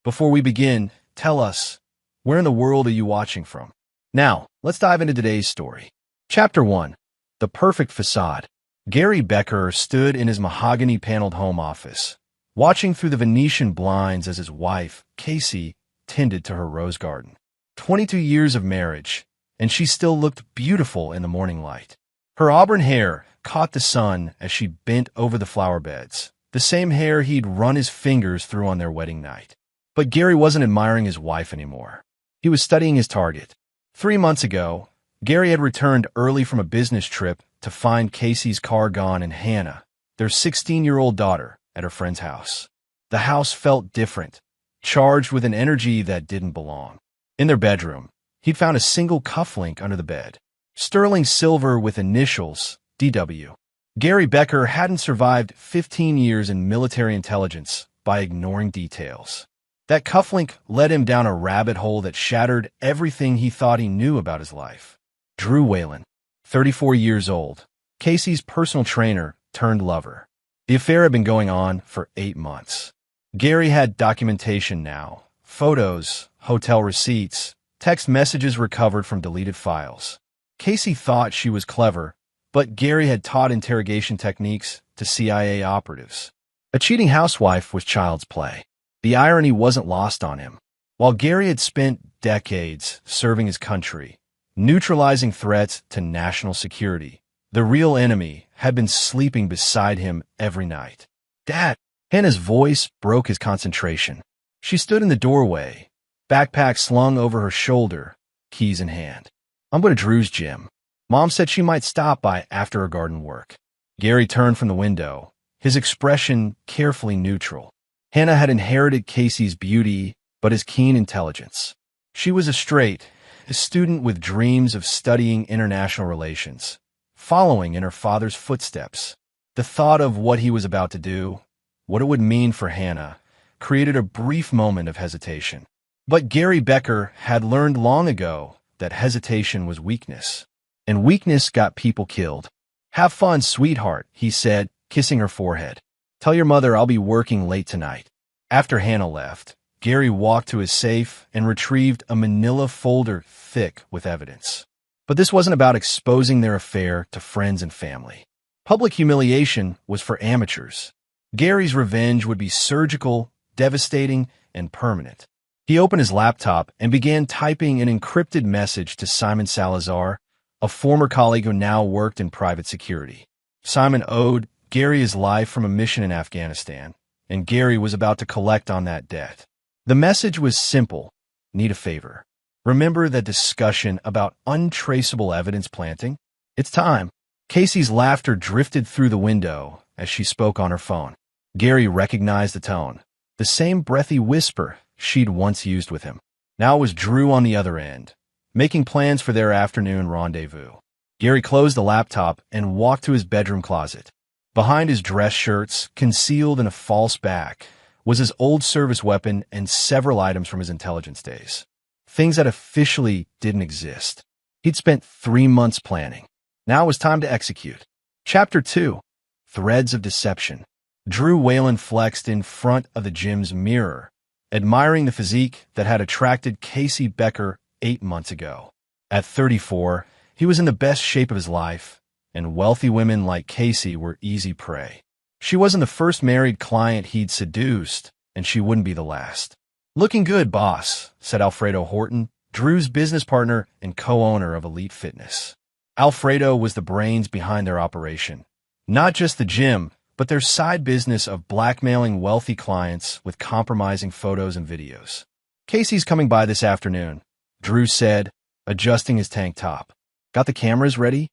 Before we begin, tell us, where in the world are you watching from? Now, let's dive into today's story. Chapter 1. The Perfect Facade. Gary Becker stood in his mahogany-paneled home office, watching through the Venetian blinds as his wife, Casey, tended to her rose garden. 22 years of marriage, and she still looked beautiful in the morning light. Her auburn hair caught the sun as she bent over the flower beds, the same hair he'd run his fingers through on their wedding night. But Gary wasn't admiring his wife anymore. He was studying his target. 3 months ago, Gary had returned early from a business trip to find Casey's car gone and Hannah, their 16-year-old daughter, at her friend's house. The house felt different, charged with an energy that didn't belong. In their bedroom, he'd found a single cufflink under the bed, sterling silver with initials, DW. Gary Becker hadn't survived 15 years in military intelligence by ignoring details. That cufflink led him down a rabbit hole that shattered everything he thought he knew about his life. Drew Whalen, 34 years old, Casey's personal trainer turned lover. The affair had been going on for 8 months. Gary had documentation now, photos, hotel receipts, text messages recovered from deleted files. Casey thought she was clever, but Gary had taught interrogation techniques to CIA operatives. A cheating housewife was child's play. The irony wasn't lost on him. While Gary had spent decades serving his country, neutralizing threats to national security, the real enemy had been sleeping beside him every night. "Dad!" Hannah's voice broke his concentration. She stood in the doorway, backpack slung over her shoulder, keys in hand. "I'm going to Drew's gym. Mom said she might stop by after her garden work." Gary turned from the window, his expression carefully neutral. Hannah had inherited Casey's beauty, but his keen intelligence. She was a student with dreams of studying international relations, following in her father's footsteps. The thought of what he was about to do, what it would mean for Hannah, created a brief moment of hesitation. But Gary Becker had learned long ago that hesitation was weakness, and weakness got people killed. "Have fun, sweetheart," he said, kissing her forehead. "Tell your mother I'll be working late tonight." After Hannah left, Gary walked to his safe and retrieved a manila folder thick with evidence. But this wasn't about exposing their affair to friends and family. Public humiliation was for amateurs. Gary's revenge would be surgical, devastating, and permanent. He opened his laptop and began typing an encrypted message to Simon Salazar, a former colleague who now worked in private security. Simon owed Gary his life from a mission in Afghanistan, and Gary was about to collect on that debt. The message was simple: need a favor. Remember that discussion about untraceable evidence planting? It's time. Casey's laughter drifted through the window as she spoke on her phone. Gary recognized the tone, the same breathy whisper she'd once used with him. Now it was Drew on the other end, making plans for their afternoon rendezvous. Gary closed the laptop and walked to his bedroom closet. Behind his dress shirts, concealed in a false back, was his old service weapon and several items from his intelligence days. Things that officially didn't exist. He'd spent 3 months planning. Now it was time to execute. Chapter 2. Threads of Deception. Drew Whalen flexed in front of the gym's mirror, admiring the physique that had attracted Casey Becker 8 months ago. At 34, he was in the best shape of his life, and wealthy women like Casey were easy prey. She wasn't the first married client he'd seduced, and she wouldn't be the last. "Looking good, boss," said Alfredo Horton, Drew's business partner and co-owner of Elite Fitness. Alfredo was the brains behind their operation. Not just the gym, but their side business of blackmailing wealthy clients with compromising photos and videos. "Casey's coming by this afternoon," Drew said, adjusting his tank top. "Got the cameras ready?"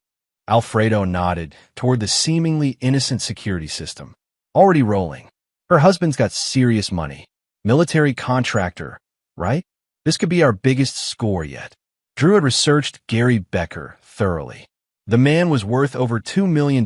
Alfredo nodded toward the seemingly innocent security system. "Already rolling. Her husband's got serious money. Military contractor, right? This could be our biggest score yet." Drew had researched Gary Becker thoroughly. The man was worth over $2 million,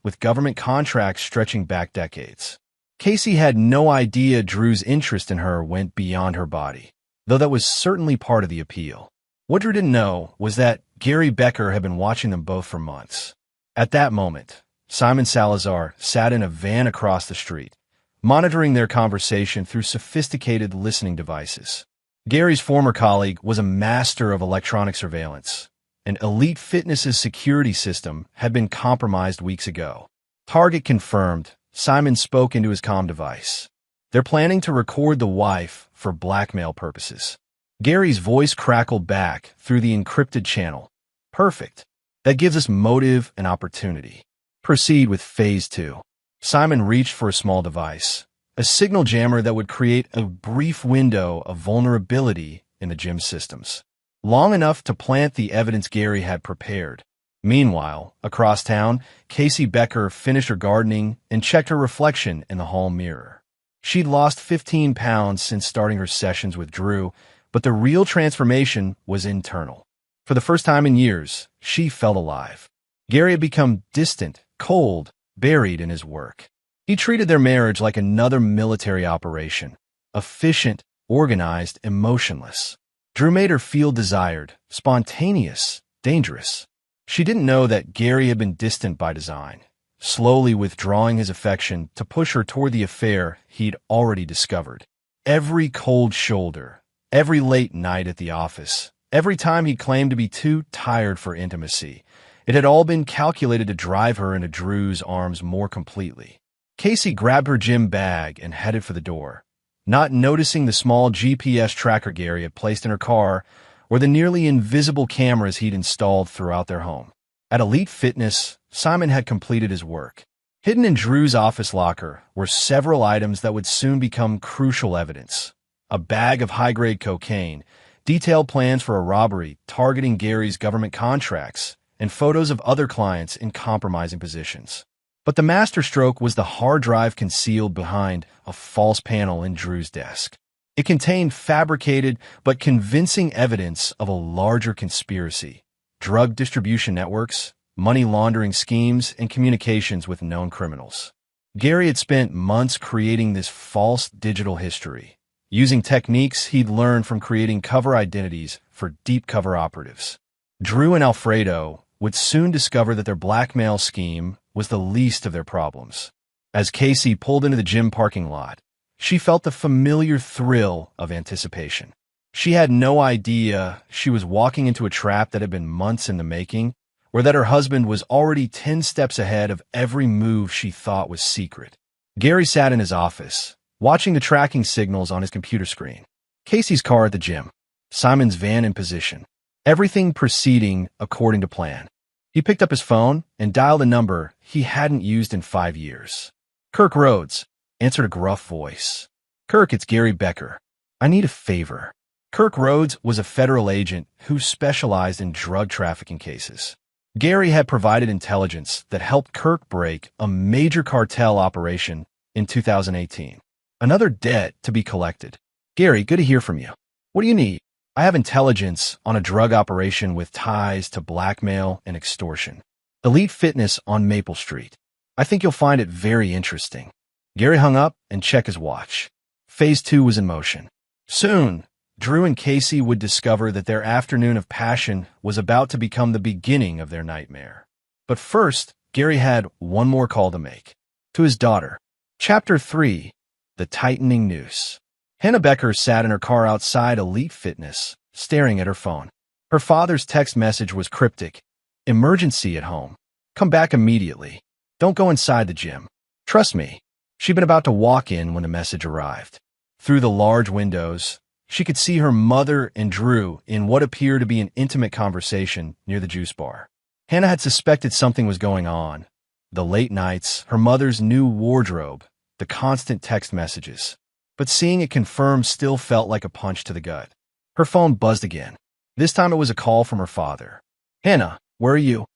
with government contracts stretching back decades. Casey had no idea Drew's interest in her went beyond her body, though that was certainly part of the appeal. What Drew didn't know was that Gary Becker had been watching them both for months. At that moment, Simon Salazar sat in a van across the street, monitoring their conversation through sophisticated listening devices. Gary's former colleague was a master of electronic surveillance, and Elite Fitness's security system had been compromised weeks ago. Target confirmed. Simon spoke into his comm device. They're planning to record the wife for blackmail purposes. Gary's voice crackled back through the encrypted channel. Perfect. That gives us motive and opportunity. Proceed with Phase 2. Simon reached for a small device, a signal jammer that would create a brief window of vulnerability in the gym systems, long enough to plant the evidence Gary had prepared. Meanwhile, across town, Casey Becker finished her gardening and checked her reflection in the hall mirror. She'd lost 15 pounds since starting her sessions with Drew, but the real transformation was internal. For the first time in years, she felt alive. Gary had become distant, cold, buried in his work. He treated their marriage like another military operation, efficient, organized, emotionless. Drew made her feel desired, spontaneous, dangerous. She didn't know that Gary had been distant by design, slowly withdrawing his affection to push her toward the affair he'd already discovered. Every cold shoulder, every late night at the office, every time he claimed to be too tired for intimacy, it had all been calculated to drive her into Drew's arms more completely. Casey grabbed her gym bag and headed for the door, not noticing the small GPS tracker Gary had placed in her car or the nearly invisible cameras he'd installed throughout their home. At Elite Fitness, Simon had completed his work. Hidden in Drew's office locker were several items that would soon become crucial evidence. A bag of high-grade cocaine, detailed plans for a robbery targeting Gary's government contracts, and photos of other clients in compromising positions. But the masterstroke was the hard drive concealed behind a false panel in Drew's desk. It contained fabricated but convincing evidence of a larger conspiracy: drug distribution networks, money laundering schemes, and communications with known criminals. Gary had spent months creating this false digital history, using techniques he'd learned from creating cover identities for deep cover operatives. Drew and Alfredo would soon discover that their blackmail scheme was the least of their problems. As Casey pulled into the gym parking lot, she felt the familiar thrill of anticipation. She had no idea she was walking into a trap that had been months in the making, or that her husband was already 10 steps ahead of every move she thought was secret. Gary sat in his office, watching the tracking signals on his computer screen. Casey's car at the gym, Simon's van in position, everything proceeding according to plan. He picked up his phone and dialed a number he hadn't used in 5 years. "Kirk Rhodes," answered a gruff voice. "Kirk, it's Gary Becker. I need a favor." Kirk Rhodes was a federal agent who specialized in drug trafficking cases. Gary had provided intelligence that helped Kirk break a major cartel operation in 2018. Another debt to be collected. "Gary, good to hear from you. What do you need?" "I have intelligence on a drug operation with ties to blackmail and extortion. Elite Fitness on Maple Street. I think you'll find it very interesting." Gary hung up and checked his watch. Phase 2 was in motion. Soon, Drew and Casey would discover that their afternoon of passion was about to become the beginning of their nightmare. But first, Gary had one more call to make. To his daughter. Chapter 3. The Tightening Noose. Hannah Becker sat in her car outside Elite Fitness, staring at her phone. Her father's text message was cryptic. "Emergency at home. Come back immediately. Don't go inside the gym. Trust me." She'd been about to walk in when the message arrived. Through the large windows, she could see her mother and Drew in what appeared to be an intimate conversation near the juice bar. Hannah had suspected something was going on. The late nights, her mother's new wardrobe, the constant text messages. But seeing it confirmed still felt like a punch to the gut. Her phone buzzed again. This time it was a call from her father. "Hannah, where are you?"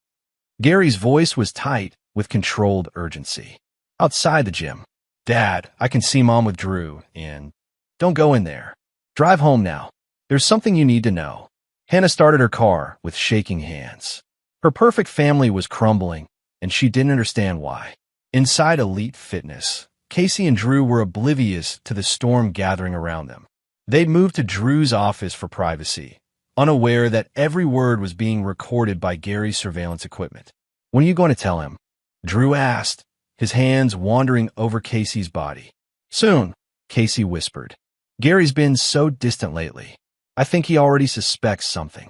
Gary's voice was tight with controlled urgency. "Outside the gym. Dad, I can see Mom with Drew, and don't go in there. Drive home now. There's something you need to know." Hannah started her car with shaking hands. Her perfect family was crumbling, and she didn't understand why. Inside Elite Fitness, Casey and Drew were oblivious to the storm gathering around them. They'd moved to Drew's office for privacy, unaware that every word was being recorded by Gary's surveillance equipment. "When are you going to tell him?" Drew asked, his hands wandering over Casey's body. Soon, Casey whispered. Gary's been so distant lately. I think he already suspects something.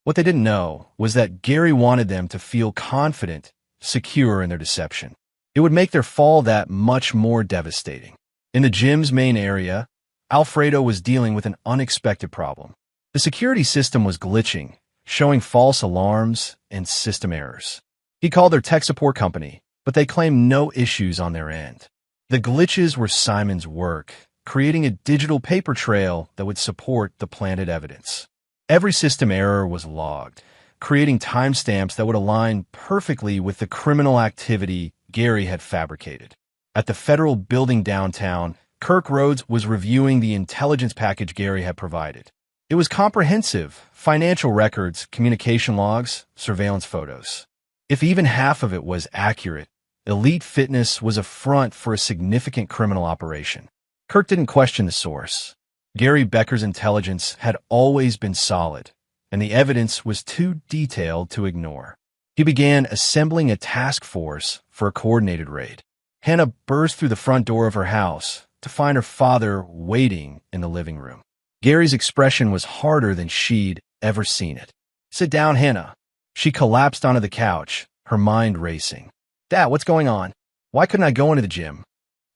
What they didn't know was that Gary wanted them to feel confident, secure in their deception. It would make their fall that much more devastating. In the gym's main area, Alfredo was dealing with an unexpected problem. The security system was glitching, showing false alarms and system errors. He called their tech support company, but they claimed no issues on their end. The glitches were Simon's work, creating a digital paper trail that would support the planted evidence. Every system error was logged, creating timestamps that would align perfectly with the criminal activity Gary had fabricated. At the federal building downtown, Kirk Rhodes was reviewing the intelligence package Gary had provided. It was comprehensive: financial records, communication logs, surveillance photos. If even half of it was accurate, Elite Fitness was a front for a significant criminal operation. Kirk didn't question the source. Gary Becker's intelligence had always been solid, and the evidence was too detailed to ignore. He began assembling a task force for a coordinated raid. Hannah burst through the front door of her house to find her father waiting in the living room. Gary's expression was harder than she'd ever seen it. "Sit down, Hannah." She collapsed onto the couch, her mind racing. "Dad, what's going on? Why couldn't I go into the gym?"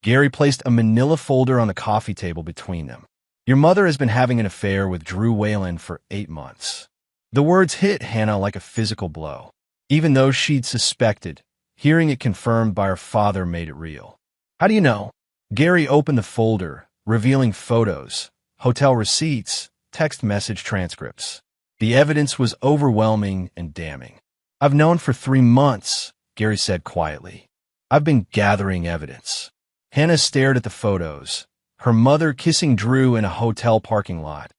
Gary placed a manila folder on the coffee table between them. "Your mother has been having an affair with Drew Whalen for 8 months. The words hit Hannah like a physical blow. Even though she'd suspected, hearing it confirmed by her father made it real. "How do you know?" Gary opened the folder, revealing photos, hotel receipts, text message transcripts. The evidence was overwhelming and damning. "I've known for 3 months, Gary said quietly. "I've been gathering evidence." Hannah stared at the photos, her mother kissing Drew in a hotel parking lot,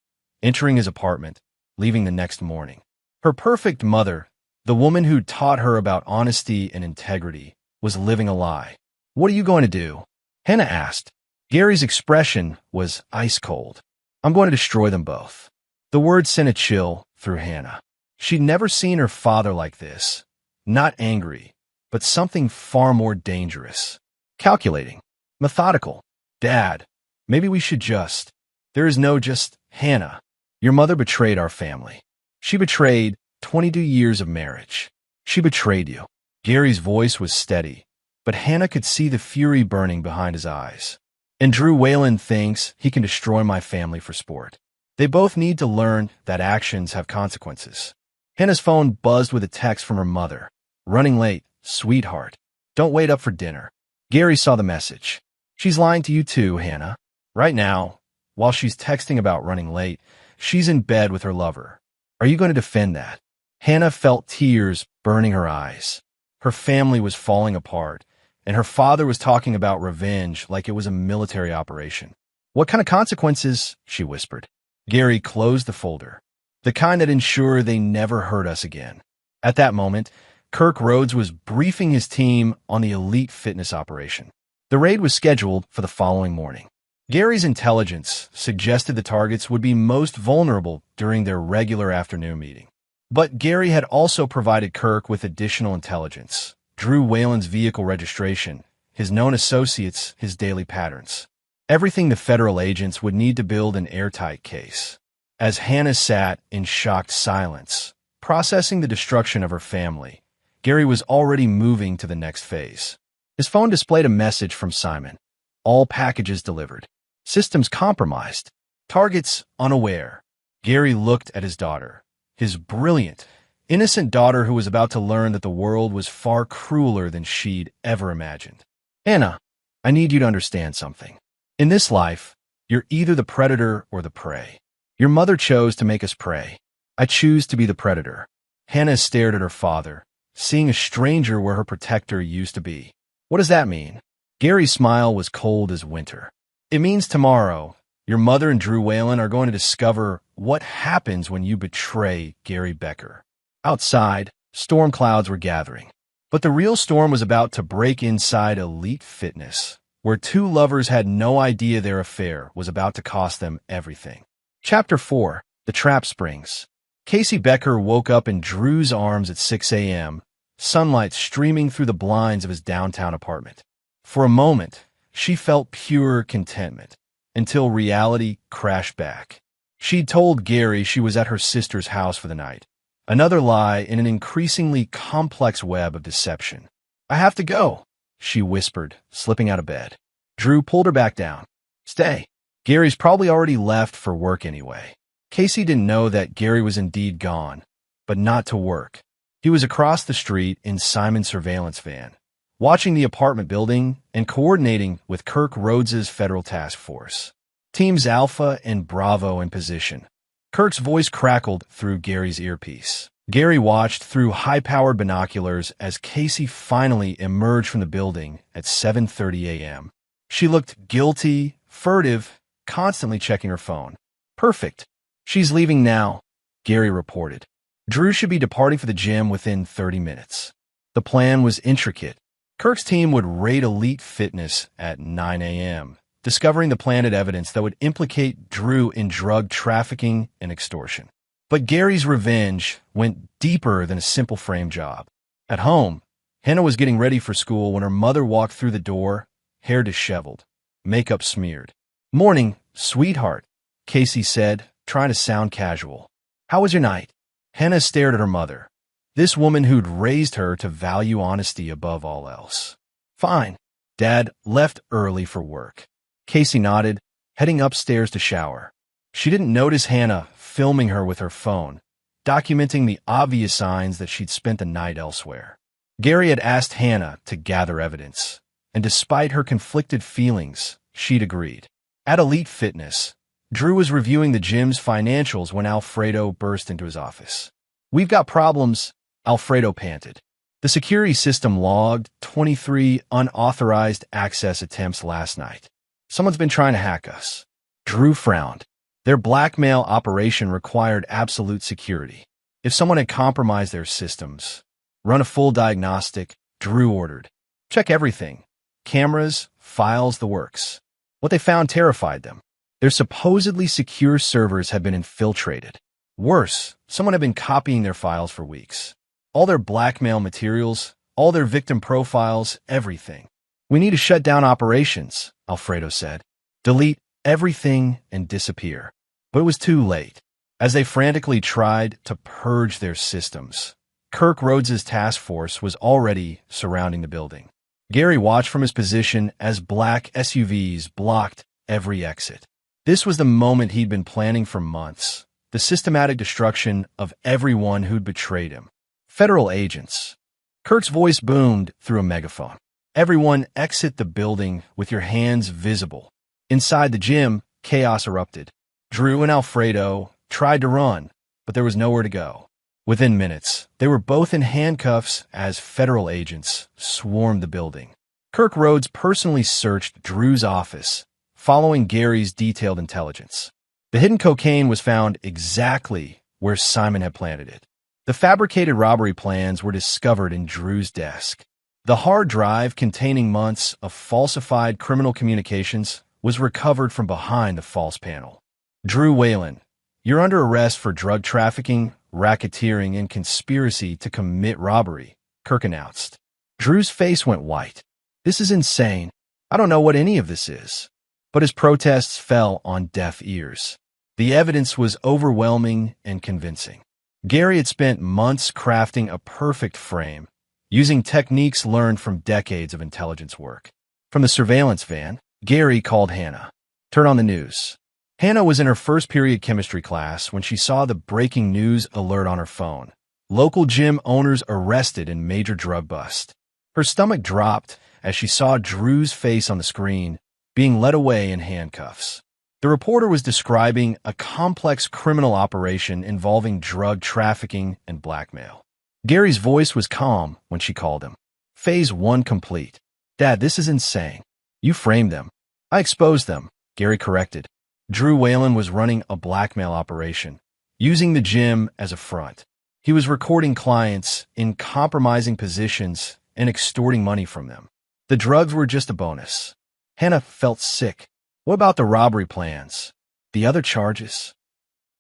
entering his apartment, leaving the next morning. Her perfect mother, the woman who'd taught her about honesty and integrity, was living a lie. "What are you going to do?" Hannah asked. Gary's expression was ice cold. "I'm going to destroy them both." The word sent a chill through Hannah. She'd never seen her father like this. Not angry, but something far more dangerous. Calculating. Methodical. "Dad, maybe we should just—" "There is no just, Hannah. Your mother betrayed our family. She betrayed 22 years of marriage. She betrayed you." Gary's voice was steady, but Hannah could see the fury burning behind his eyes. "And Drew Whalen thinks he can destroy my family for sport. They both need to learn that actions have consequences." Hannah's phone buzzed with a text from her mother. "Running late, sweetheart. Don't wait up for dinner." Gary saw the message. "She's lying to you too, Hannah. Right now, while she's texting about running late, she's in bed with her lover. Are you going to defend that?" Hannah felt tears burning her eyes. Her family was falling apart, and her father was talking about revenge like it was a military operation. "What kind of consequences?" she whispered. Gary closed the folder. "The kind that ensure they never hurt us again." At that moment, Kirk Rhodes was briefing his team on the Elite Fitness operation. The raid was scheduled for the following morning. Gary's intelligence suggested the targets would be most vulnerable during their regular afternoon meeting. But Gary had also provided Kirk with additional intelligence: Drew Whalen's vehicle registration, his known associates, his daily patterns. Everything the federal agents would need to build an airtight case. As Hannah sat in shocked silence, processing the destruction of her family, Gary was already moving to the next phase. His phone displayed a message from Simon. "All packages delivered. Systems compromised. Targets unaware." Gary looked at his daughter, his brilliant, innocent daughter who was about to learn that the world was far crueler than she'd ever imagined. "Hannah, I need you to understand something. In this life, you're either the predator or the prey. Your mother chose to make us prey. I choose to be the predator." Hannah stared at her father, seeing a stranger where her protector used to be. "What does that mean?" Gary's smile was cold as winter. "It means tomorrow, your mother and Drew Whalen are going to discover what happens when you betray Gary Becker." Outside, storm clouds were gathering. But the real storm was about to break inside Elite Fitness, where two lovers had no idea their affair was about to cost them everything. Chapter 4. The Trap Springs. Casey Becker woke up in Drew's arms at 6 a.m., sunlight streaming through the blinds of his downtown apartment. For a moment, she felt pure contentment until reality crashed back. She'd told Gary she was at her sister's house for the night. Another lie in an increasingly complex web of deception. "I have to go," she whispered, slipping out of bed. Drew pulled her back down. "Stay. Gary's probably already left for work anyway." Casey didn't know that Gary was indeed gone, but not to work. He was across the street in Simon's surveillance van, watching the apartment building and coordinating with Kirk Rhodes's federal task force. Teams Alpha and Bravo in position. Kirk's voice crackled through Gary's earpiece. Gary watched through high-powered binoculars as Casey finally emerged from the building at 7:30 a.m. She looked guilty, furtive, constantly checking her phone. "Perfect. She's leaving now," Gary reported. Drew should be departing for the gym within 30 minutes. The plan was intricate. Kirk's team would raid Elite Fitness at 9 a.m., discovering the planted evidence that would implicate Drew in drug trafficking and extortion. But Gary's revenge went deeper than a simple frame job. At home, Hannah was getting ready for school when her mother walked through the door, hair disheveled, makeup smeared. "Morning, sweetheart," Casey said, trying to sound casual. "How was your night?" Hannah stared at her mother, this woman who'd raised her to value honesty above all else. "Fine. Dad left early for work." Casey nodded, heading upstairs to shower. She didn't notice Hannah filming her with her phone, documenting the obvious signs that she'd spent the night elsewhere. Gary had asked Hannah to gather evidence, and despite her conflicted feelings, she'd agreed. At Elite Fitness, Drew was reviewing the gym's financials when Alfredo burst into his office. "We've got problems," Alfredo panted. The security system logged 23 unauthorized access attempts last night. "Someone's been trying to hack us." Drew frowned. Their blackmail operation required absolute security. If someone had compromised their systems, run a full diagnostic, Drew ordered. "Check everything. Cameras, files, the works." What they found terrified them. Their supposedly secure servers had been infiltrated. Worse, someone had been copying their files for weeks. All their blackmail materials, all their victim profiles, everything. "We need to shut down operations," Alfredo said. "Delete everything and disappear." But it was too late. As they frantically tried to purge their systems, Kirk Rhodes's task force was already surrounding the building. Gary watched from his position as black SUVs blocked every exit. This was the moment he'd been planning for months, the systematic destruction of everyone who'd betrayed him. Federal agents. Kirk's voice boomed through a megaphone. "Everyone exit the building with your hands visible." Inside the gym, chaos erupted. Drew and Alfredo tried to run, but there was nowhere to go. Within minutes, they were both in handcuffs as federal agents swarmed the building. Kirk Rhodes personally searched Drew's office, following Gary's detailed intelligence. The hidden cocaine was found exactly where Simon had planted it. The fabricated robbery plans were discovered in Drew's desk. The hard drive containing months of falsified criminal communications was recovered from behind the false panel. "Drew Whalen, you're under arrest for drug trafficking, racketeering, and conspiracy to commit robbery," Kirk announced. Drew's face went white. "This is insane. I don't know what any of this is." But his protests fell on deaf ears. The evidence was overwhelming and convincing. Gary had spent months crafting a perfect frame, using techniques learned from decades of intelligence work. From the surveillance van, Gary called Hannah. "Turn on the news." Hannah was in her first period chemistry class when she saw the breaking news alert on her phone. Local gym owners arrested in major drug bust. Her stomach dropped as she saw Drew's face on the screen, being led away in handcuffs. The reporter was describing a complex criminal operation involving drug trafficking and blackmail. Gary's voice was calm when she called him. "Phase 1 complete." "Dad, this is insane." "You framed them." "I exposed them," Gary corrected. Drew Whalen was running a blackmail operation, using the gym as a front. He was recording clients in compromising positions and extorting money from them. The drugs were just a bonus. Hannah felt sick. What about the robbery plans? The other charges?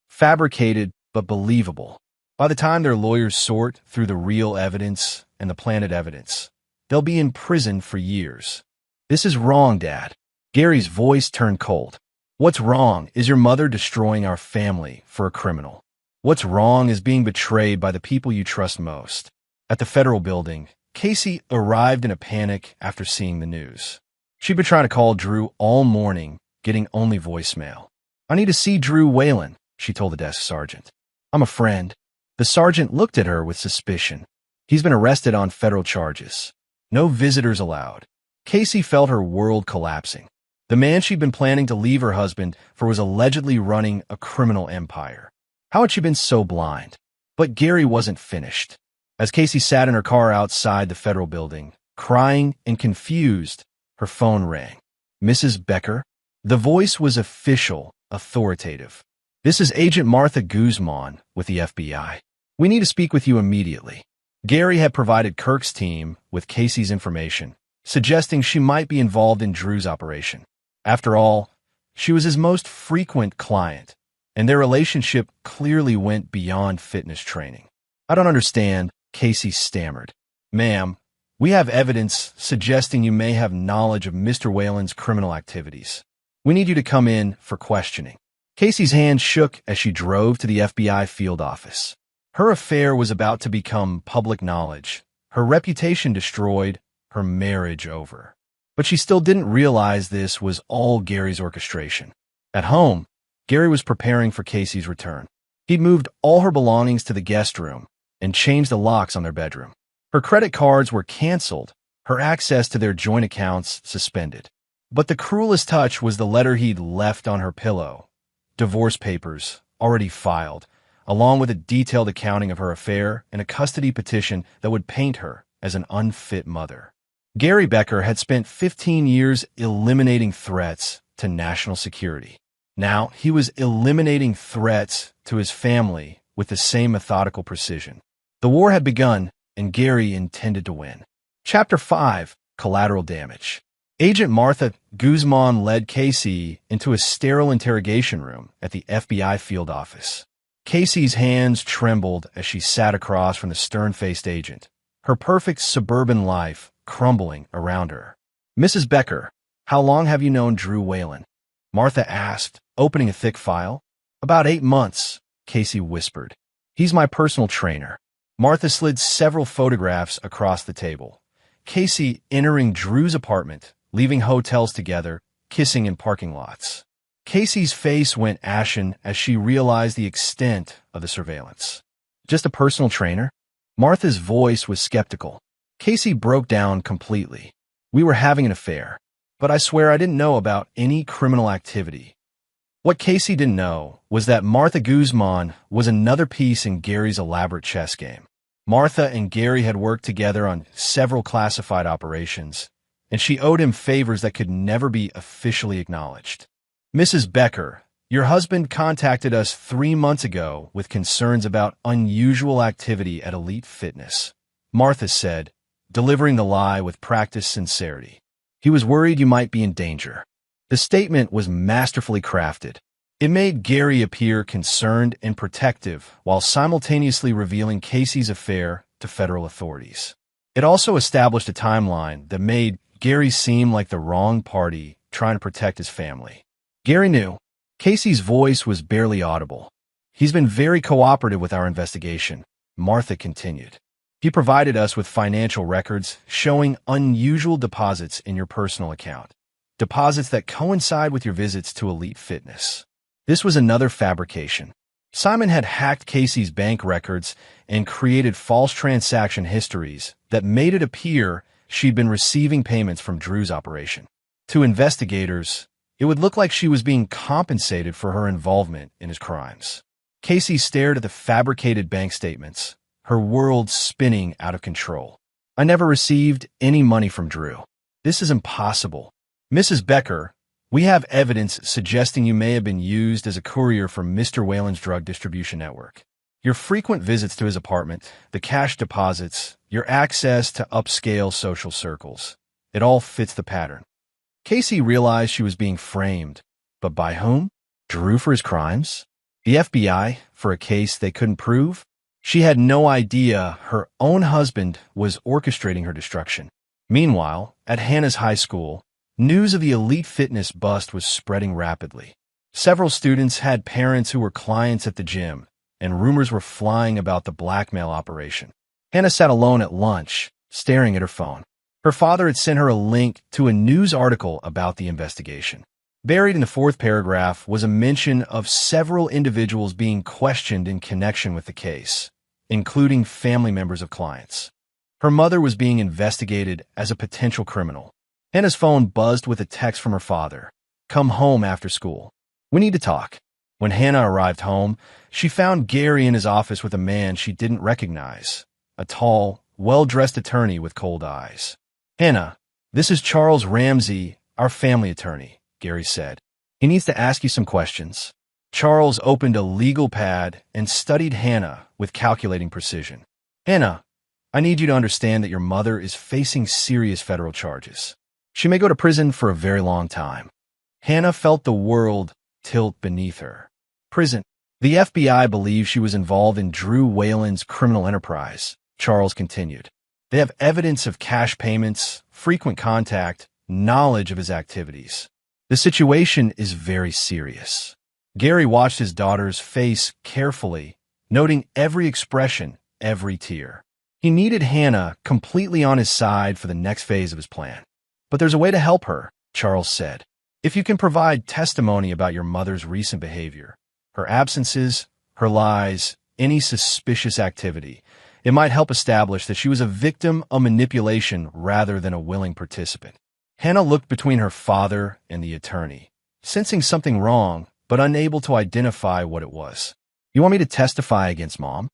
Fabricated, but believable. By the time their lawyers sort through the real evidence and the planted evidence, they'll be in prison for years. "This is wrong, Dad." Gary's voice turned cold. "What's wrong is your mother destroying our family for a criminal. What's wrong is being betrayed by the people you trust most." At the federal building, Casey arrived in a panic after seeing the news. She'd been trying to call Drew all morning, getting only voicemail. "I need to see Drew Whalen," she told the desk sergeant. "I'm a friend." The sergeant looked at her with suspicion. "He's been arrested on federal charges. No visitors allowed." Casey felt her world collapsing. The man she'd been planning to leave her husband for was allegedly running a criminal empire. How had she been so blind? But Gary wasn't finished. As Casey sat in her car outside the federal building, crying and confused, her phone rang. "Mrs. Becker?" The voice was official, authoritative. "This is Agent Martha Guzman with the FBI. We need to speak with you immediately." Gary had provided Kirk's team with Casey's information, suggesting she might be involved in Drew's operation. After all, she was his most frequent client, and their relationship clearly went beyond fitness training. "I don't understand," Casey stammered. "Ma'am, we have evidence suggesting you may have knowledge of Mr. Whalen's criminal activities. We need you to come in for questioning." Casey's hand shook as she drove to the FBI field office. Her affair was about to become public knowledge, her reputation destroyed, her marriage over. But she still didn't realize this was all Gary's orchestration. At home, Gary was preparing for Casey's return. He'd moved all her belongings to the guest room and changed the locks on their bedroom. Her credit cards were canceled, her access to their joint accounts suspended. But the cruelest touch was the letter he'd left on her pillow. Divorce papers, already filed, along with a detailed accounting of her affair and a custody petition that would paint her as an unfit mother. Gary Becker had spent 15 years eliminating threats to national security. Now he was eliminating threats to his family with the same methodical precision. The war had begun, and Gary intended to win. Chapter 5: Collateral Damage. Agent Martha Guzman led Casey into a sterile interrogation room at the FBI field office. Casey's hands trembled as she sat across from the stern-faced agent, her perfect suburban life crumbling around her. "Mrs. Becker, how long have you known Drew Whalen?" Martha asked, opening a thick file. "About 8 months," Casey whispered. "He's my personal trainer." Martha slid several photographs across the table. Casey entering Drew's apartment, leaving hotels together, kissing in parking lots. Casey's face went ashen as she realized the extent of the surveillance. "Just a personal trainer?" Martha's voice was skeptical. Casey broke down completely. "We were having an affair, but I swear I didn't know about any criminal activity." What Casey didn't know was that Martha Guzman was another piece in Gary's elaborate chess game. Martha and Gary had worked together on several classified operations, and she owed him favors that could never be officially acknowledged. "Mrs. Becker, your husband contacted us 3 months ago with concerns about unusual activity at Elite Fitness," Martha said, delivering the lie with practiced sincerity. "He was worried you might be in danger." The statement was masterfully crafted. It made Gary appear concerned and protective while simultaneously revealing Casey's affair to federal authorities. It also established a timeline that made Gary seem like the wrong party trying to protect his family. Gary knew. Casey's voice was barely audible. "He's been very cooperative with our investigation," Martha continued. "He provided us with financial records showing unusual deposits in your personal account. Deposits that coincide with your visits to Elite Fitness." This was another fabrication. Simon had hacked Casey's bank records and created false transaction histories that made it appear she'd been receiving payments from Drew's operation. To investigators, it would look like she was being compensated for her involvement in his crimes. Casey stared at the fabricated bank statements, her world spinning out of control. "I never received any money from Drew. This is impossible. Mrs. Becker, we have evidence suggesting you may have been used as a courier for Mr. Whalen's drug distribution network. Your frequent visits to his apartment, the cash deposits, your access to upscale social circles. It all fits the pattern." Casey realized she was being framed. But by whom? Drew for his crimes? The FBI for a case they couldn't prove? She had no idea her own husband was orchestrating her destruction. Meanwhile, at Hannah's high school, News of the elite fitness bust was spreading rapidly. Several students had parents who were clients at the gym, and rumors were flying about the blackmail operation. Hannah sat alone at lunch, staring at her phone. Her father had sent her a link to a news article about the investigation. Buried in the fourth paragraph was a mention of several individuals being questioned in connection with the case, including family members of clients. Her mother was being investigated as a potential criminal. Hannah's phone buzzed with a text from her father. "Come home after school. We need to talk." When Hannah arrived home, she found Gary in his office with a man she didn't recognize, a tall, well-dressed attorney with cold eyes. "Hannah, this is Charles Ramsey, our family attorney," Gary said. "He needs to ask you some questions." Charles opened a legal pad and studied Hannah with calculating precision. "Hannah, I need you to understand that your mother is facing serious federal charges. She may go to prison for a very long time." Hannah felt the world tilt beneath her. Prison. The FBI believes she was involved in Drew Whalen's criminal enterprise, Charles continued. They have evidence of cash payments, frequent contact, knowledge of his activities. The situation is very serious. Gary watched his daughter's face carefully, noting every expression, every tear. He needed Hannah completely on his side for the next phase of his plan. "But there's a way to help her," Charles said. "If you can provide testimony about your mother's recent behavior, her absences, her lies, any suspicious activity, it might help establish that she was a victim of manipulation rather than a willing participant." Hannah looked between her father and the attorney, sensing something wrong, but unable to identify what it was. "You want me to testify against Mom?"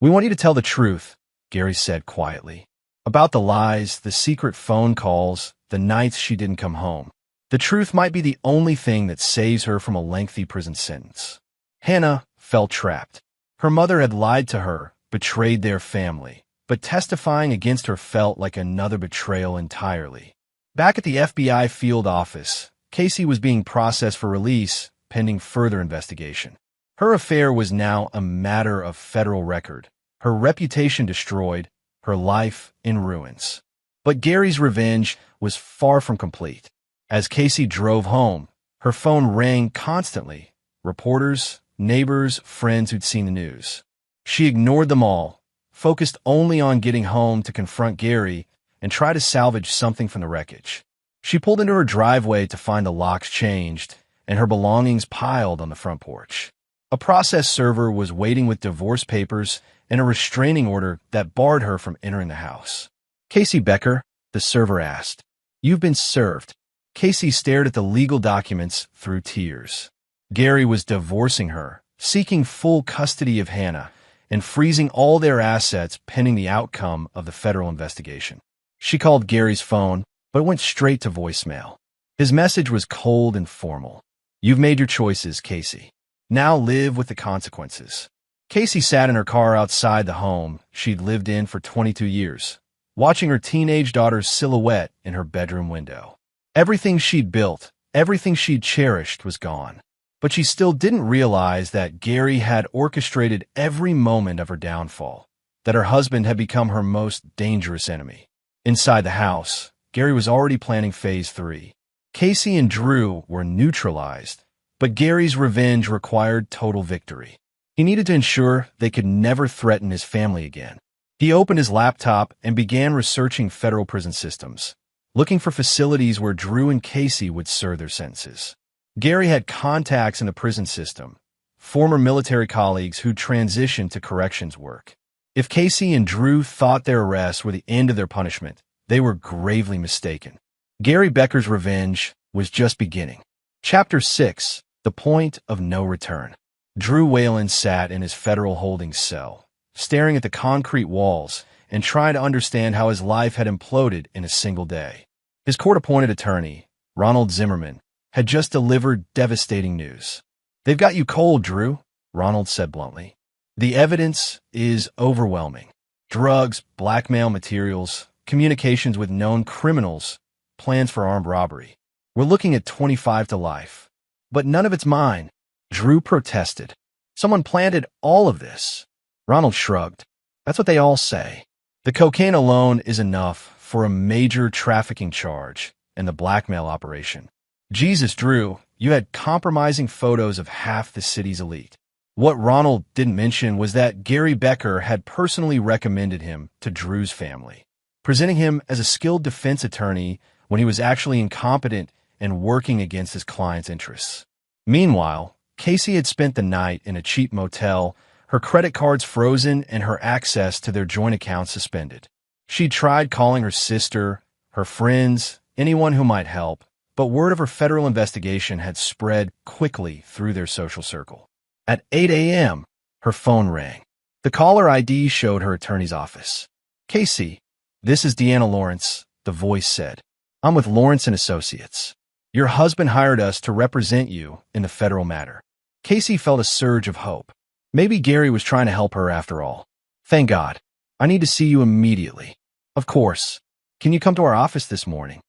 "We want you to tell the truth," Gary said quietly. "About the lies, the secret phone calls, the nights she didn't come home. The truth might be the only thing that saves her from a lengthy prison sentence." Hannah felt trapped. Her mother had lied to her, betrayed their family, but testifying against her felt like another betrayal entirely. Back at the FBI field office, Casey was being processed for release, pending further investigation. Her affair was now a matter of federal record, her reputation destroyed, her life in ruins. But Gary's revenge was far from complete. As Casey drove home, her phone rang constantly. Reporters, neighbors, friends who'd seen the news. She ignored them all, focused only on getting home to confront Gary and try to salvage something from the wreckage. She pulled into her driveway to find the locks changed and her belongings piled on the front porch. A process server was waiting with divorce papers and a restraining order that barred her from entering the house. "Casey Becker," the server asked. "You've been served." Casey stared at the legal documents through tears. Gary was divorcing her, seeking full custody of Hannah, and freezing all their assets pending the outcome of the federal investigation. She called Gary's phone, but it went straight to voicemail. His message was cold and formal. "You've made your choices, Casey. Now live with the consequences." Casey sat in her car outside the home she'd lived in for 22 years, watching her teenage daughter's silhouette in her bedroom window. Everything she'd built, everything she'd cherished was gone. But she still didn't realize that Gary had orchestrated every moment of her downfall, that her husband had become her most dangerous enemy. Inside the house, Gary was already planning phase 3. Casey and Drew were neutralized, but Gary's revenge required total victory. He needed to ensure they could never threaten his family again. He opened his laptop and began researching federal prison systems, looking for facilities where Drew and Casey would serve their sentences. Gary had contacts in the prison system, former military colleagues who transitioned to corrections work. If Casey and Drew thought their arrests were the end of their punishment, they were gravely mistaken. Gary Becker's revenge was just beginning. Chapter 6: The Point of No Return. Drew Whalen sat in his federal holding cell, staring at the concrete walls and trying to understand how his life had imploded in a single day. His court-appointed attorney, Ronald Zimmerman, had just delivered devastating news. "They've got you cold, Drew," Ronald said bluntly. "The evidence is overwhelming. Drugs, blackmail materials, communications with known criminals, plans for armed robbery. We're looking at 25 to life. But none of it's mine," Drew protested. "Someone planted all of this." Ronald shrugged. "That's what they all say. The cocaine alone is enough for a major trafficking charge, and the blackmail operation. Jesus, Drew, you had compromising photos of half the city's elite. What Ronald didn't mention was that Gary Becker had personally recommended him to Drew's family, presenting him as a skilled defense attorney when he was actually incompetent and working against his client's interests. Meanwhile, Casey had spent the night in a cheap motel, her credit cards frozen and her access to their joint account suspended. She tried calling her sister, her friends, anyone who might help, but word of her federal investigation had spread quickly through their social circle. At 8 a.m., her phone rang. The caller ID showed her attorney's office. "Casey, this is Deanna Lawrence," the voice said. "I'm with Lawrence & Associates. Your husband hired us to represent you in the federal matter." Casey felt a surge of hope. Maybe Gary was trying to help her after all. "Thank God. I need to see you immediately." "Of course. Can you come to our office this morning?"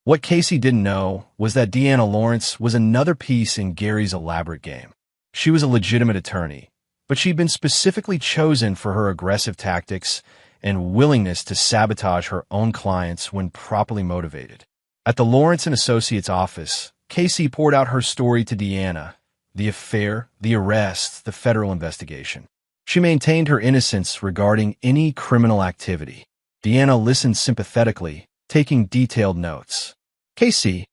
What Casey didn't know was that Deanna Lawrence was another piece in Gary's elaborate game. She was a legitimate attorney, but she'd been specifically chosen for her aggressive tactics and willingness to sabotage her own clients when properly motivated. At the Lawrence & Associates office, Casey poured out her story to Deanna: the affair, the arrest, the federal investigation. She maintained her innocence regarding any criminal activity. Deanna listened sympathetically, taking detailed notes. "Casey,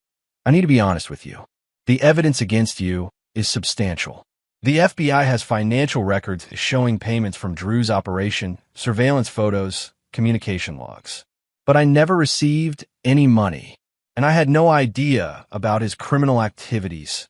I need to be honest with you. The evidence against you is substantial. The FBI has financial records showing payments from Drew's operation, surveillance photos, communication logs. But I never received any money, and I had no idea about his criminal activities."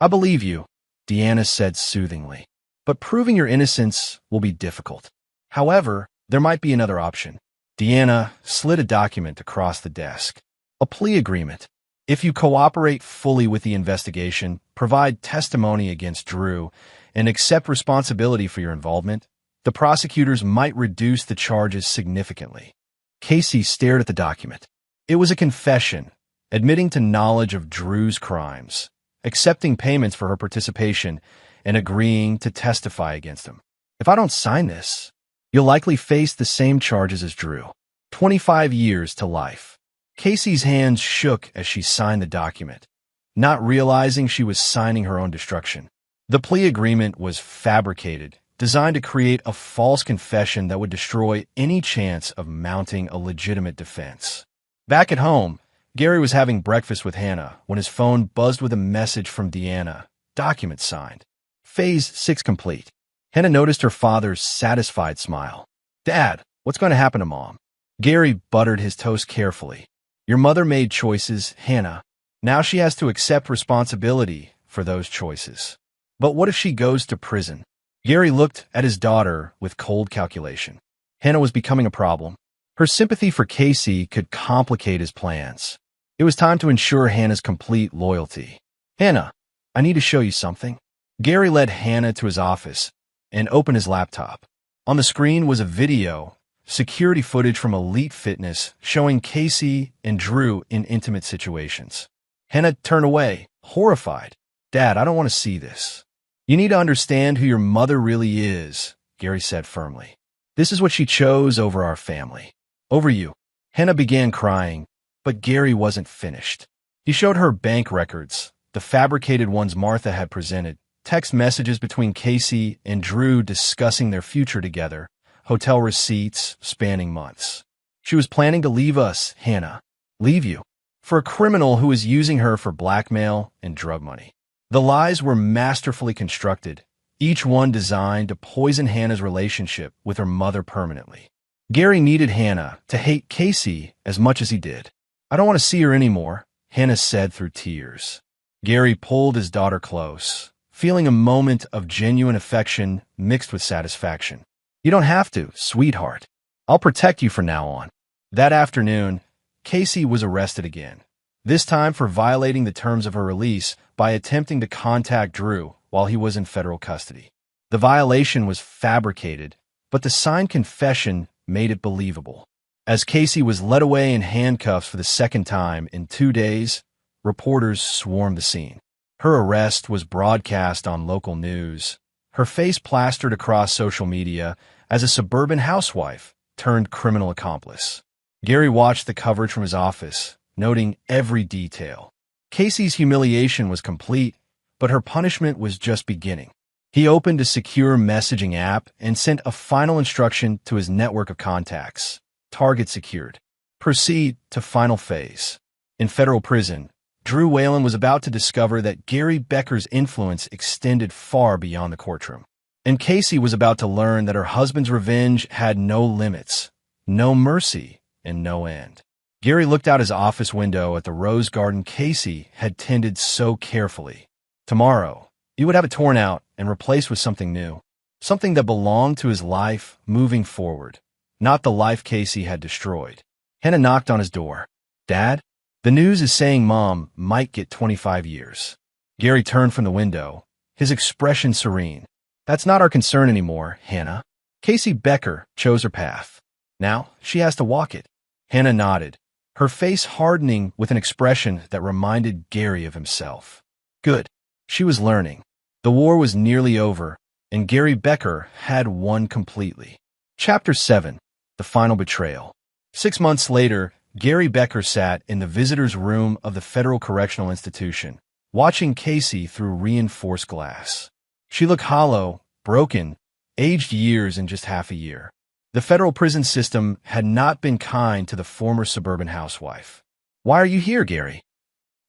"I believe you," Deanna said soothingly, "but proving your innocence will be difficult. However, there might be another option." Deanna slid a document across the desk. "A plea agreement. If you cooperate fully with the investigation, provide testimony against Drew, and accept responsibility for your involvement, the prosecutors might reduce the charges significantly." Casey stared at the document. It was a confession, admitting to knowledge of Drew's crimes, accepting payments for her participation, and agreeing to testify against him. "If I don't sign this, you'll likely face the same charges as Drew. 25 years to life." Casey's hands shook as she signed the document, not realizing she was signing her own destruction. The plea agreement was fabricated, designed to create a false confession that would destroy any chance of mounting a legitimate defense. Back at home, Gary was having breakfast with Hannah when his phone buzzed with a message from Deanna. "Document signed. Phase 6 complete." Hannah noticed her father's satisfied smile. "Dad, what's going to happen to Mom?" Gary buttered his toast carefully. "Your mother made choices, Hannah. Now she has to accept responsibility for those choices." "But what if she goes to prison?" Gary looked at his daughter with cold calculation. Hannah was becoming a problem. Her sympathy for Casey could complicate his plans. It was time to ensure Hannah's complete loyalty. "Hannah, I need to show you something." Gary led Hannah to his office and opened his laptop. On the screen was a video, security footage from Elite Fitness showing Casey and Drew in intimate situations. Hannah turned away, horrified. "Dad, I don't want to see this." "You need to understand who your mother really is," Gary said firmly. "This is what she chose over our family. Over you." Hannah began crying, but Gary wasn't finished. He showed her bank records, the fabricated ones Martha had presented, text messages between Casey and Drew discussing their future together, hotel receipts spanning months. "She was planning to leave us, Hannah. Leave you. For a criminal who was using her for blackmail and drug money." The lies were masterfully constructed, each one designed to poison Hannah's relationship with her mother permanently. Gary needed Hannah to hate Casey as much as he did. "I don't want to see her anymore," Hannah said through tears. Gary pulled his daughter close, feeling a moment of genuine affection mixed with satisfaction. "You don't have to, sweetheart. I'll protect you from now on." That afternoon, Casey was arrested again, this time for violating the terms of her release by attempting to contact Drew while he was in federal custody. The violation was fabricated, but the signed confession made it believable. As Casey was led away in handcuffs for the second time in 2 days, reporters swarmed the scene. Her arrest was broadcast on local news, her face plastered across social media as a suburban housewife turned criminal accomplice. Gary watched the coverage from his office, noting every detail. Casey's humiliation was complete, but her punishment was just beginning. He opened a secure messaging app and sent a final instruction to his network of contacts. Target secured. Proceed to final phase. In federal prison, Drew Whalen was about to discover that Gary Becker's influence extended far beyond the courtroom. And Casey was about to learn that her husband's revenge had no limits, no mercy, and no end. Gary looked out his office window at the rose garden Casey had tended so carefully. Tomorrow, he would have it torn out and replaced with something new, something that belonged to his life moving forward, not the life Casey had destroyed. Hannah knocked on his door. "Dad? The news is saying Mom might get 25 years. Gary turned from the window, his expression serene. "That's not our concern anymore, Hannah. Casey Becker chose her path. Now she has to walk it." Hannah nodded, her face hardening with an expression that reminded Gary of himself. Good. She was learning. The war was nearly over, and Gary Becker had won completely. Chapter 7. The Final Betrayal. 6 months later, Gary Becker sat in the visitor's room of the Federal Correctional Institution, watching Casey through reinforced glass. She looked hollow, broken, aged years in just half a year. The federal prison system had not been kind to the former suburban housewife. "Why are you here, Gary?"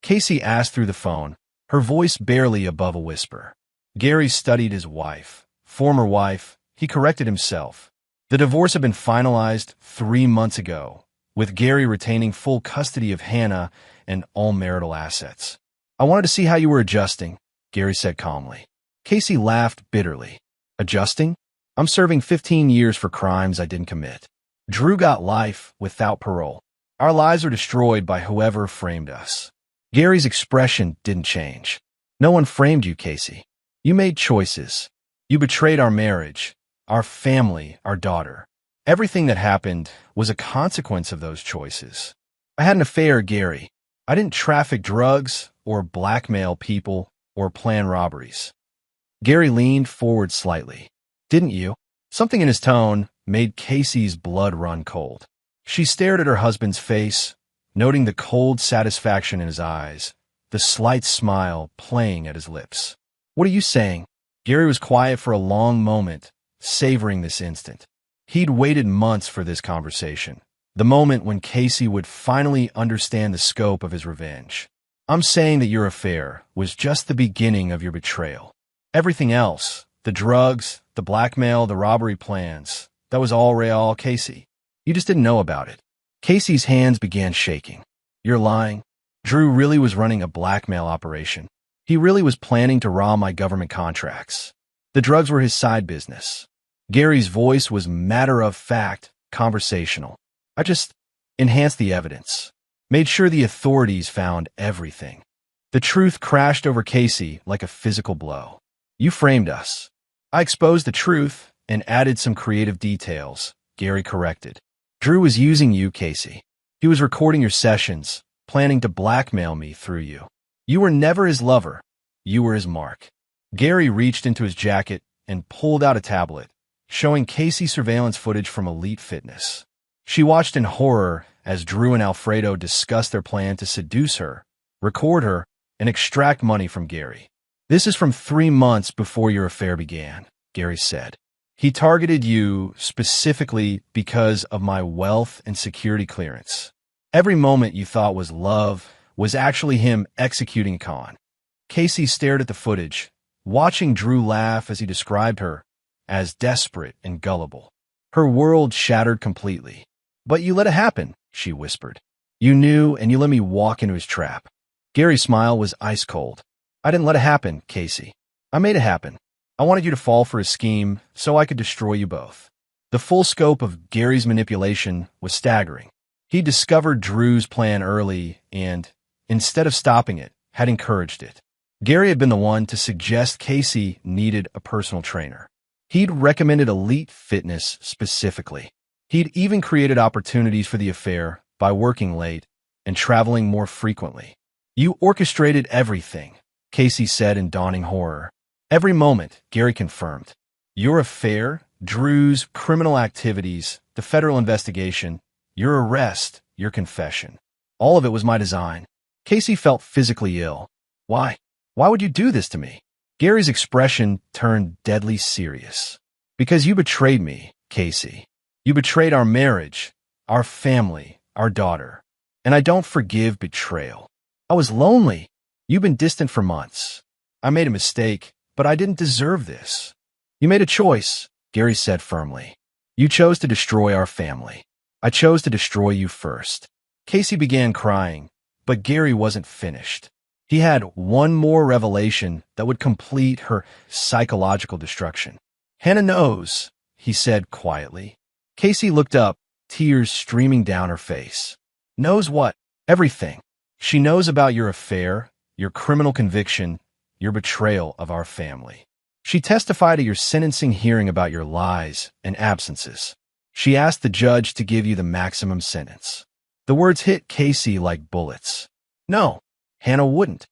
Casey asked through the phone, her voice barely above a whisper. Gary studied his former wife. He corrected himself. The divorce had been finalized 3 months ago, with Gary retaining full custody of Hannah and all marital assets. "I wanted to see how you were adjusting," Gary said calmly. Casey laughed bitterly. "Adjusting? I'm serving 15 years for crimes I didn't commit. Drew got life without parole. Our lives are destroyed by whoever framed us." Gary's expression didn't change. "No one framed you, Casey. You made choices. You betrayed our marriage, our family, our daughter. Everything that happened was a consequence of those choices. I had an affair, Gary. I didn't traffic drugs or blackmail people or plan robberies." Gary leaned forward slightly. "Didn't you?" Something in his tone made Casey's blood run cold. She stared at her husband's face, noting the cold satisfaction in his eyes, the slight smile playing at his lips. "What are you saying?" Gary was quiet for a long moment, savoring this instant. He'd waited months for this conversation, the moment when Casey would finally understand the scope of his revenge. "I'm saying that your affair was just the beginning of your betrayal. Everything else, the drugs, the blackmail, the robbery plans, that was all real, Casey. You just didn't know about it." Casey's hands began shaking. "You're lying. Drew really was running a blackmail operation. He really was planning to rob my government contracts. The drugs were his side business." Gary's voice was matter-of-fact, conversational. "I just enhanced the evidence, made sure the authorities found everything." The truth crashed over Casey like a physical blow. "You framed us." "I exposed the truth and added some creative details," Gary corrected. "Drew was using you, Casey. He was recording your sessions, planning to blackmail me through you. You were never his lover. You were his mark." Gary reached into his jacket and pulled out a tablet, showing Casey surveillance footage from Elite Fitness. She watched in horror as Drew and Alfredo discussed their plan to seduce her, record her, and extract money from Gary. "This is from 3 months before your affair began," Gary said. "He targeted you specifically because of my wealth and security clearance. Every moment you thought was love was actually him executing a con." Casey stared at the footage, watching Drew laugh as he described her as desperate and gullible. Her world shattered completely. "But you let it happen," she whispered. "You knew, and you let me walk into his trap." Gary's smile was ice cold. "I didn't let it happen, Casey. I made it happen. I wanted you to fall for his scheme so I could destroy you both." The full scope of Gary's manipulation was staggering. He discovered Drew's plan early and, instead of stopping it, had encouraged it. Gary had been the one to suggest Casey needed a personal trainer. He'd recommended Elite Fitness specifically. He'd even created opportunities for the affair by working late and traveling more frequently. "You orchestrated everything," Casey said in dawning horror. "Every moment," Gary confirmed. "Your affair, Drew's criminal activities, the federal investigation, your arrest, your confession. All of it was my design. Casey felt physically ill. Why? Why would you do this to me? Gary's expression turned deadly serious. Because you betrayed me, Casey. You betrayed our marriage, our family, our daughter. And I don't forgive betrayal. I was lonely. You've been distant for months. I made a mistake, but I didn't deserve this. You made a choice, Gary said firmly. You chose to destroy our family. I chose to destroy you first. Casey began crying, but Gary wasn't finished. He had one more revelation that would complete her psychological destruction. Hannah knows, he said quietly. Casey looked up, tears streaming down her face. Knows what? Everything. She knows about your affair, your criminal conviction, your betrayal of our family. She testified at your sentencing hearing about your lies and absences. She asked the judge to give you the maximum sentence. The words hit Casey like bullets. No, Hannah wouldn't.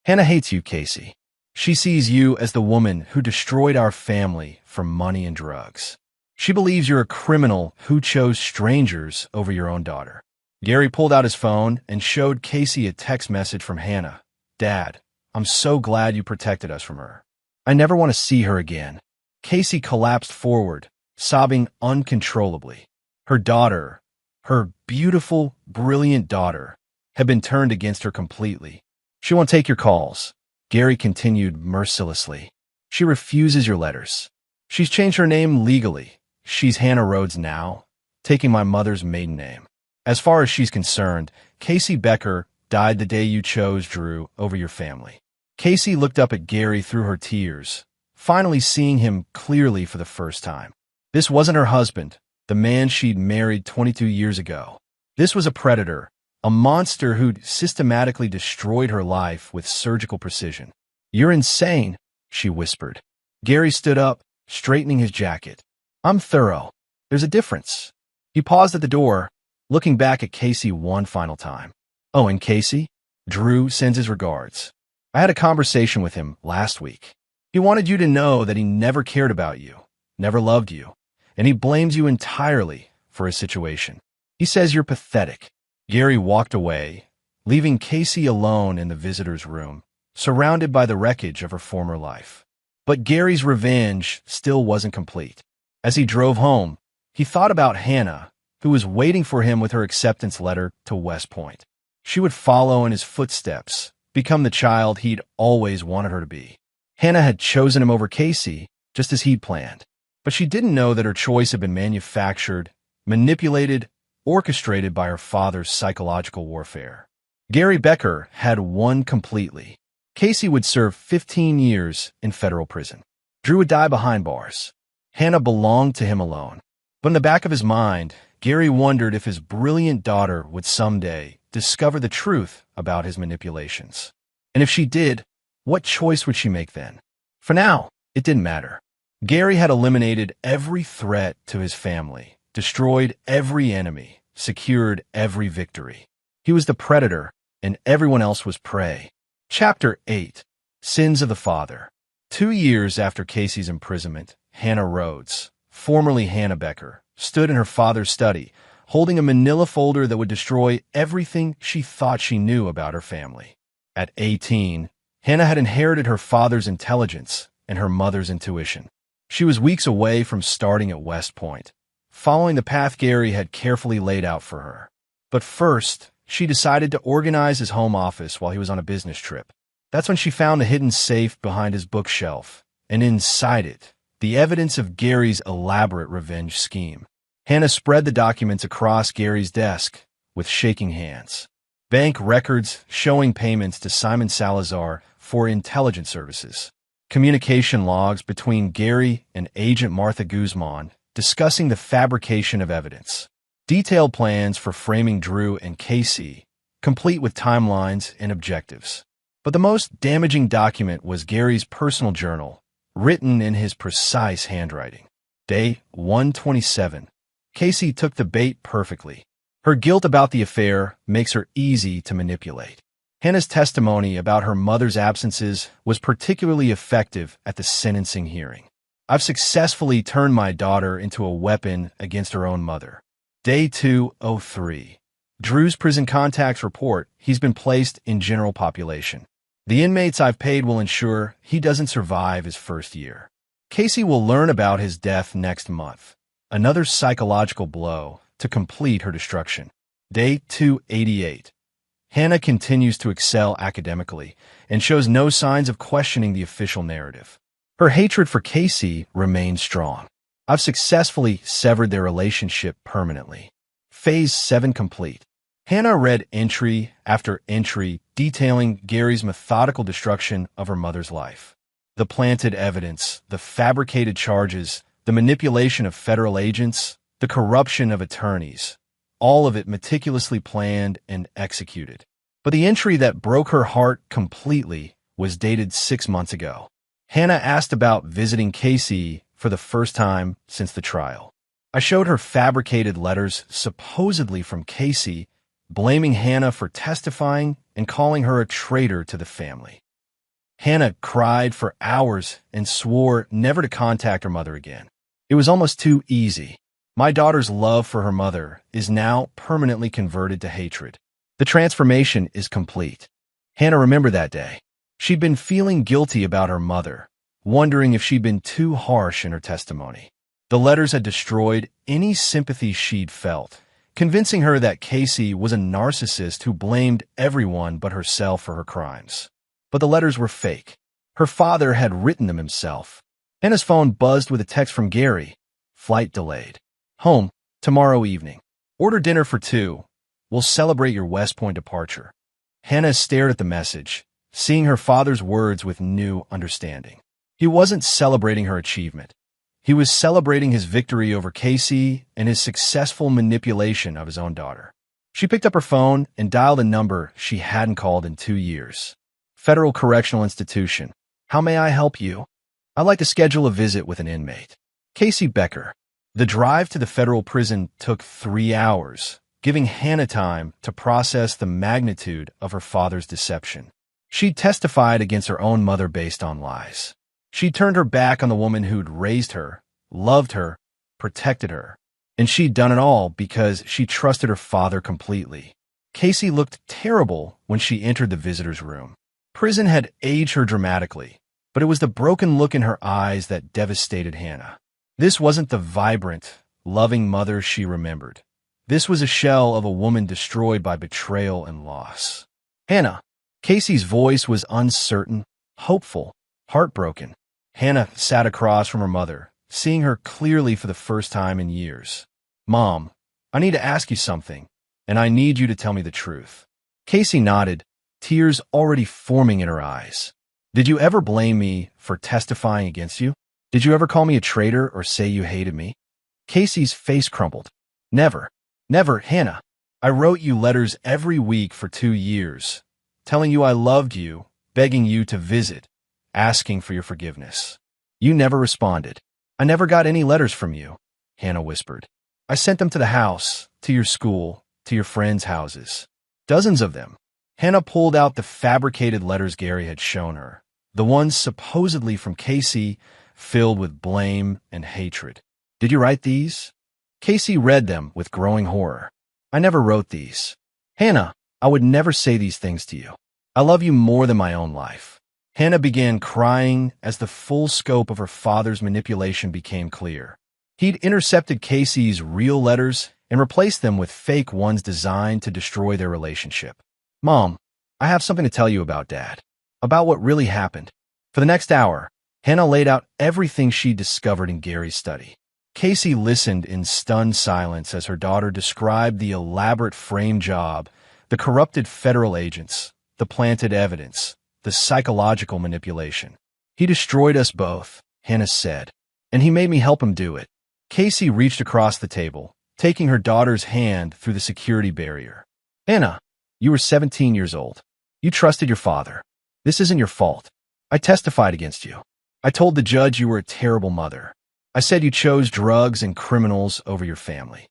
Hannah hates you, Casey. She sees you as the woman who destroyed our family for money and drugs. She believes you're a criminal who chose strangers over your own daughter. Gary pulled out his phone and showed Casey a text message from Hannah. Dad, I'm so glad you protected us from her. I never want to see her again. Casey collapsed forward, sobbing uncontrollably. Her daughter, her beautiful, brilliant daughter, had been turned against her completely. She won't take your calls, Gary continued mercilessly. She refuses your letters. She's changed her name legally. She's Hannah Rhodes now, taking my mother's maiden name. As far as she's concerned, Casey Becker died the day you chose Drew over your family. Casey looked up at Gary through her tears, finally seeing him clearly for the first time. This wasn't her husband, the man she'd married 22 years ago. This was a predator, a monster who'd systematically destroyed her life with surgical precision. You're insane, she whispered. Gary stood up, straightening his jacket. I'm thorough. There's a difference. He paused at the door, looking back at Casey one final time. Oh, and Casey? Drew sends his regards. I had a conversation with him last week. He wanted you to know that he never cared about you, never loved you, and he blames you entirely for his situation. He says you're pathetic. Gary walked away, leaving Casey alone in the visitor's room, surrounded by the wreckage of her former life. But Gary's revenge still wasn't complete. As he drove home, he thought about Hannah, who was waiting for him with her acceptance letter to West Point. She would follow in his footsteps, become the child he'd always wanted her to be. Hannah had chosen him over Casey, just as he'd planned. But she didn't know that her choice had been manufactured, manipulated, orchestrated by her father's psychological warfare. Gary Becker had won completely. Casey would serve 15 years in federal prison. Drew would die behind bars. Hannah belonged to him alone. But in the back of his mind, Gary wondered if his brilliant daughter would someday discover the truth about his manipulations. And if she did, what choice would she make then? For now, it didn't matter. Gary had eliminated every threat to his family, destroyed every enemy, secured every victory. He was the predator, and everyone else was prey. Chapter 8. Sins of the Father. 2 years after Casey's imprisonment, Hannah Rhodes, formerly Hannah Becker, stood in her father's study, holding a manila folder that would destroy everything she thought she knew about her family. At 18, Hannah had inherited her father's intelligence and her mother's intuition. She was weeks away from starting at West Point, following the path Gary had carefully laid out for her. But first, she decided to organize his home office while he was on a business trip. That's when she found a hidden safe behind his bookshelf, and inside it, the evidence of Gary's elaborate revenge scheme. Hannah spread the documents across Gary's desk with shaking hands. Bank records showing payments to Simon Salazar for intelligence services. Communication logs between Gary and Agent Martha Guzman discussing the fabrication of evidence. Detailed plans for framing Drew and Casey, complete with timelines and objectives. But the most damaging document was Gary's personal journal, written in his precise handwriting. Day 127. Casey took the bait perfectly. Her guilt about the affair makes her easy to manipulate. Hannah's testimony about her mother's absences was particularly effective at the sentencing hearing. I've successfully turned my daughter into a weapon against her own mother. Day 203. Drew's prison contacts report he's been placed in general population. The inmates I've paid will ensure he doesn't survive his first year. Casey will learn about his death next month. Another psychological blow to complete her destruction. Day 288. Hannah continues to excel academically and shows no signs of questioning the official narrative. Her hatred for Casey remains strong. I've successfully severed their relationship permanently. Phase 7 complete. Hannah read entry after entry detailing Gary's methodical destruction of her mother's life. The planted evidence, the fabricated charges, the manipulation of federal agents, the corruption of attorneys, all of it meticulously planned and executed. But the entry that broke her heart completely was dated 6 months ago. Hannah asked about visiting Casey for the first time since the trial. I showed her fabricated letters supposedly from Casey, blaming Hannah for testifying and calling her a traitor to the family. Hannah cried for hours and swore never to contact her mother again. It was almost too easy. My daughter's love for her mother is now permanently converted to hatred. The transformation is complete. Hannah remembered that day. She'd been feeling guilty about her mother, wondering if she'd been too harsh in her testimony. The letters had destroyed any sympathy she'd felt, convincing her that Casey was a narcissist who blamed everyone but herself for her crimes. But the letters were fake. Her father had written them himself. Hannah's phone buzzed with a text from Gary. Flight delayed. Home, tomorrow evening. Order dinner for 2. We'll celebrate your West Point departure. Hannah stared at the message, seeing her father's words with new understanding. He wasn't celebrating her achievement. He was celebrating his victory over Casey and his successful manipulation of his own daughter. She picked up her phone and dialed a number she hadn't called in 2 years. Federal Correctional Institution. How may I help you? I'd like to schedule a visit with an inmate. Casey Becker. The drive to the federal prison took 3 hours, giving Hannah time to process the magnitude of her father's deception. She'd testified against her own mother based on lies. She'd turned her back on the woman who'd raised her, loved her, protected her. And she'd done it all because she trusted her father completely. Casey looked terrible when she entered the visitor's room. Prison had aged her dramatically, but it was the broken look in her eyes that devastated Hannah. This wasn't the vibrant, loving mother she remembered. This was a shell of a woman destroyed by betrayal and loss. Hannah. Casey's voice was uncertain, hopeful, heartbroken. Hannah sat across from her mother, seeing her clearly for the first time in years. Mom, I need to ask you something, and I need you to tell me the truth. Casey nodded, tears already forming in her eyes. Did you ever blame me for testifying against you? Did you ever call me a traitor or say you hated me? Casey's face crumpled. Never. Never, Hannah. I wrote you letters every week for 2 years, telling you I loved you, begging you to visit, asking for your forgiveness. You never responded. I never got any letters from you, Hannah whispered. I sent them to the house, to your school, to your friends' houses. Dozens of them. Hannah pulled out the fabricated letters Gary had shown her, the ones supposedly from Casey, filled with blame and hatred. Did you write these? Casey read them with growing horror. I never wrote these. Hannah, I would never say these things to you. I love you more than my own life. Hannah began crying as the full scope of her father's manipulation became clear. He'd intercepted Casey's real letters and replaced them with fake ones designed to destroy their relationship. Mom, I have something to tell you about Dad, about what really happened. For the next hour, Hannah laid out everything she'd discovered in Gary's study. Casey listened in stunned silence as her daughter described the elaborate frame job, the corrupted federal agents, the planted evidence, the psychological manipulation. He destroyed us both, Hannah said, and he made me help him do it. Casey reached across the table, taking her daughter's hand through the security barrier. Hannah, you were 17 years old. You trusted your father. This isn't your fault. I testified against you. I told the judge you were a terrible mother. I said you chose drugs and criminals over your family.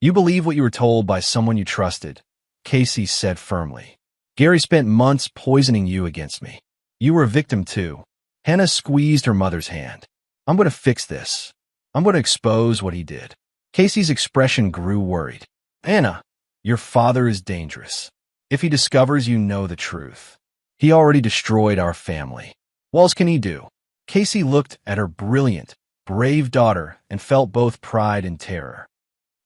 You believe what you were told by someone you trusted, Casey said firmly. Gary spent months poisoning you against me. You were a victim too. Hannah squeezed her mother's hand. I'm going to fix this. I'm going to expose what he did. Casey's expression grew worried. Hannah, Your father is dangerous. If he discovers you know the truth, he already destroyed our family. What else can he do? Casey looked at her brilliant, brave daughter and felt both pride and terror.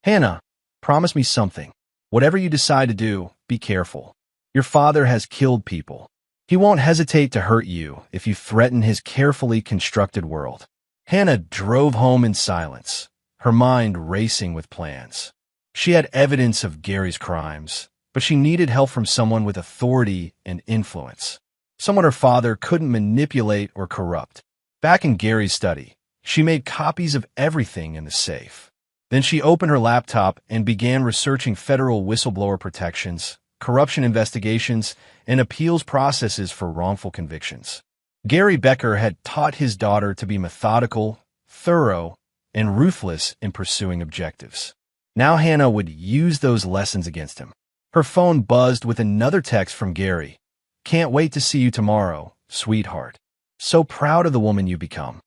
Hannah, promise me something. Whatever you decide to do, be careful. Your father has killed people. He won't hesitate to hurt you if you threaten his carefully constructed world. Hannah drove home in silence, her mind racing with plans. She had evidence of Gary's crimes, but she needed help from someone with authority and influence. Someone her father couldn't manipulate or corrupt. Back in Gary's study, she made copies of everything in the safe. Then she opened her laptop and began researching federal whistleblower protections, corruption investigations, and appeals processes for wrongful convictions. Gary Becker had taught his daughter to be methodical, thorough, and ruthless in pursuing objectives. Now Hannah would use those lessons against him. Her phone buzzed with another text from Gary. Can't wait to see you tomorrow, sweetheart. So proud of the woman you become.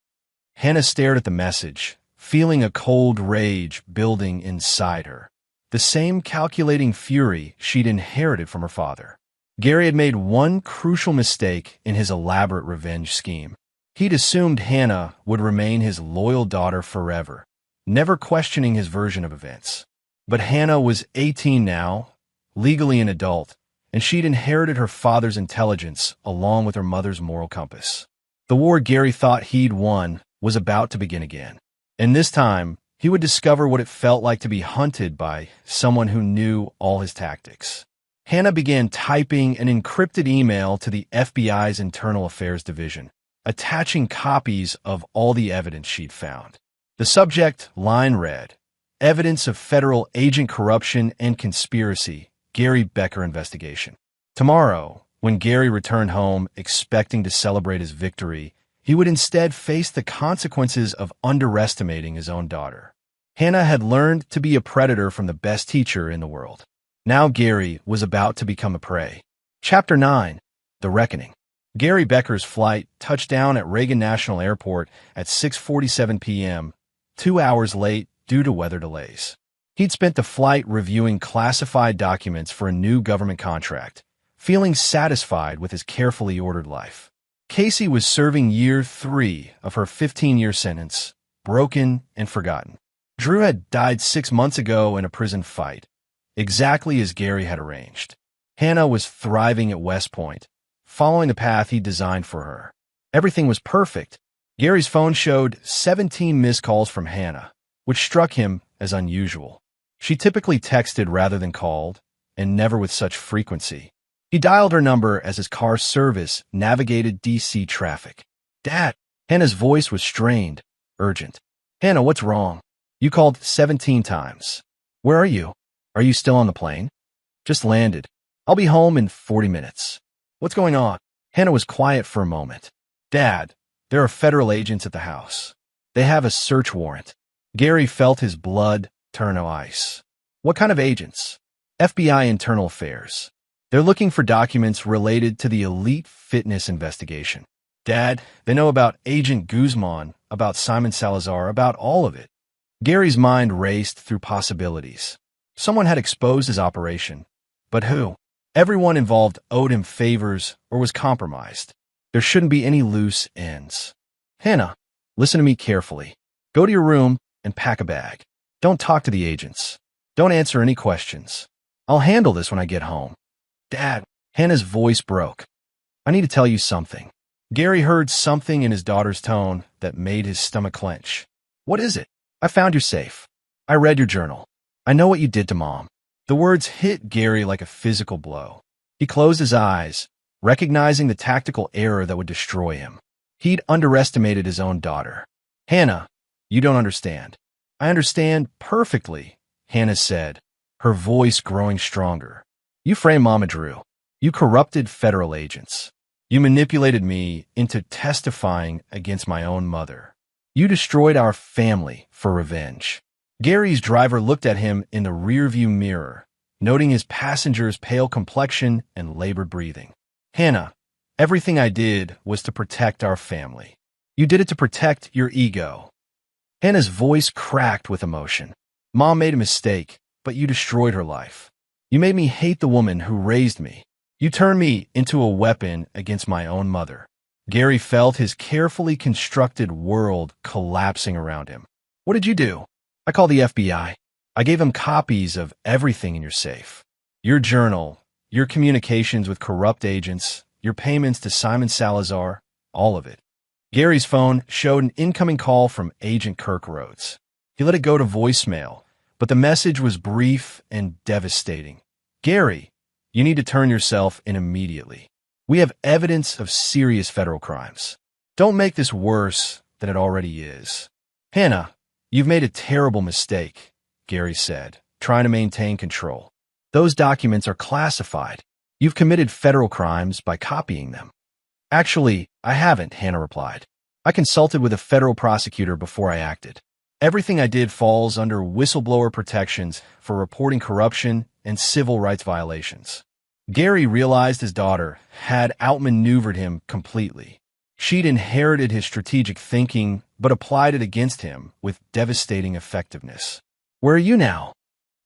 Hannah stared at the message, feeling a cold rage building inside her. The same calculating fury she'd inherited from her father. Gary had made one crucial mistake in his elaborate revenge scheme. He'd assumed Hannah would remain his loyal daughter forever, never questioning his version of events. But Hannah was 18 now, legally an adult, and she'd inherited her father's intelligence along with her mother's moral compass. The war Gary thought he'd won was about to begin again. And this time, he would discover what it felt like to be hunted by someone who knew all his tactics. Hannah began typing an encrypted email to the FBI's Internal Affairs Division, attaching copies of all the evidence she'd found. The subject line read, Evidence of federal agent corruption and conspiracy, Gary Becker investigation. Tomorrow, when Gary returned home expecting to celebrate his victory, he would instead face the consequences of underestimating his own daughter. Hannah had learned to be a predator from the best teacher in the world. Now Gary was about to become a prey. Chapter 9. The Reckoning. Gary Becker's flight touched down at Reagan National Airport at 6:47 p.m., 2 hours late due to weather delays. He'd spent the flight reviewing classified documents for a new government contract, feeling satisfied with his carefully ordered life. Casey was serving year 3 of her 15-year sentence, broken and forgotten. Drew had died 6 months ago in a prison fight, exactly as Gary had arranged. Hannah was thriving at West Point, following the path he'd designed for her. Everything was perfect. Gary's phone showed 17 missed calls from Hannah, which struck him as unusual. She typically texted rather than called, and never with such frequency. He dialed her number as his car's service navigated D.C. traffic. Dad! Hannah's voice was strained, urgent. Hannah, what's wrong? You called 17 times. Where are you? Are you still on the plane? Just landed. I'll be home in 40 minutes. What's going on? Hannah was quiet for a moment. Dad, there are federal agents at the house. They have a search warrant. Gary felt his blood turn to ice. What kind of agents? FBI Internal Affairs. They're looking for documents related to the elite fitness investigation. Dad, they know about Agent Guzman, about Simon Salazar, about all of it. Gary's mind raced through possibilities. Someone had exposed his operation. But who? Everyone involved owed him favors or was compromised. There shouldn't be any loose ends. Hannah, listen to me carefully. Go to your room and pack a bag. Don't talk to the agents. Don't answer any questions. I'll handle this when I get home. Dad, Hannah's voice broke. I need to tell you something. Gary heard something in his daughter's tone that made his stomach clench. What is it? I found your safe. I read your journal. I know what you did to Mom. The words hit Gary like a physical blow. He closed his eyes, recognizing the tactical error that would destroy him. He'd underestimated his own daughter. Hannah, you don't understand. I understand perfectly, Hannah said, her voice growing stronger. You framed Mama Drew. You corrupted federal agents. You manipulated me into testifying against my own mother. You destroyed our family for revenge. Gary's driver looked at him in the rearview mirror, noting his passenger's pale complexion and labored breathing. Hannah, everything I did was to protect our family. You did it to protect your ego. Hannah's voice cracked with emotion. Mom made a mistake, but you destroyed her life. You made me hate the woman who raised me. You turned me into a weapon against my own mother. Gary felt his carefully constructed world collapsing around him. What did you do? I called the FBI. I gave them copies of everything in your safe. Your journal, your communications with corrupt agents, your payments to Simon Salazar, all of it. Gary's phone showed an incoming call from Agent Kirk Rhodes. He let it go to voicemail, but the message was brief and devastating. Gary, you need to turn yourself in immediately. We have evidence of serious federal crimes. Don't make this worse than it already is. Hannah, you've made a terrible mistake, Gary said, trying to maintain control. Those documents are classified. You've committed federal crimes by copying them. Actually, I haven't, Hannah replied. I consulted with a federal prosecutor before I acted. Everything I did falls under whistleblower protections for reporting corruption and civil rights violations. Gary realized his daughter had outmaneuvered him completely. She'd inherited his strategic thinking, but applied it against him with devastating effectiveness. Where are you now?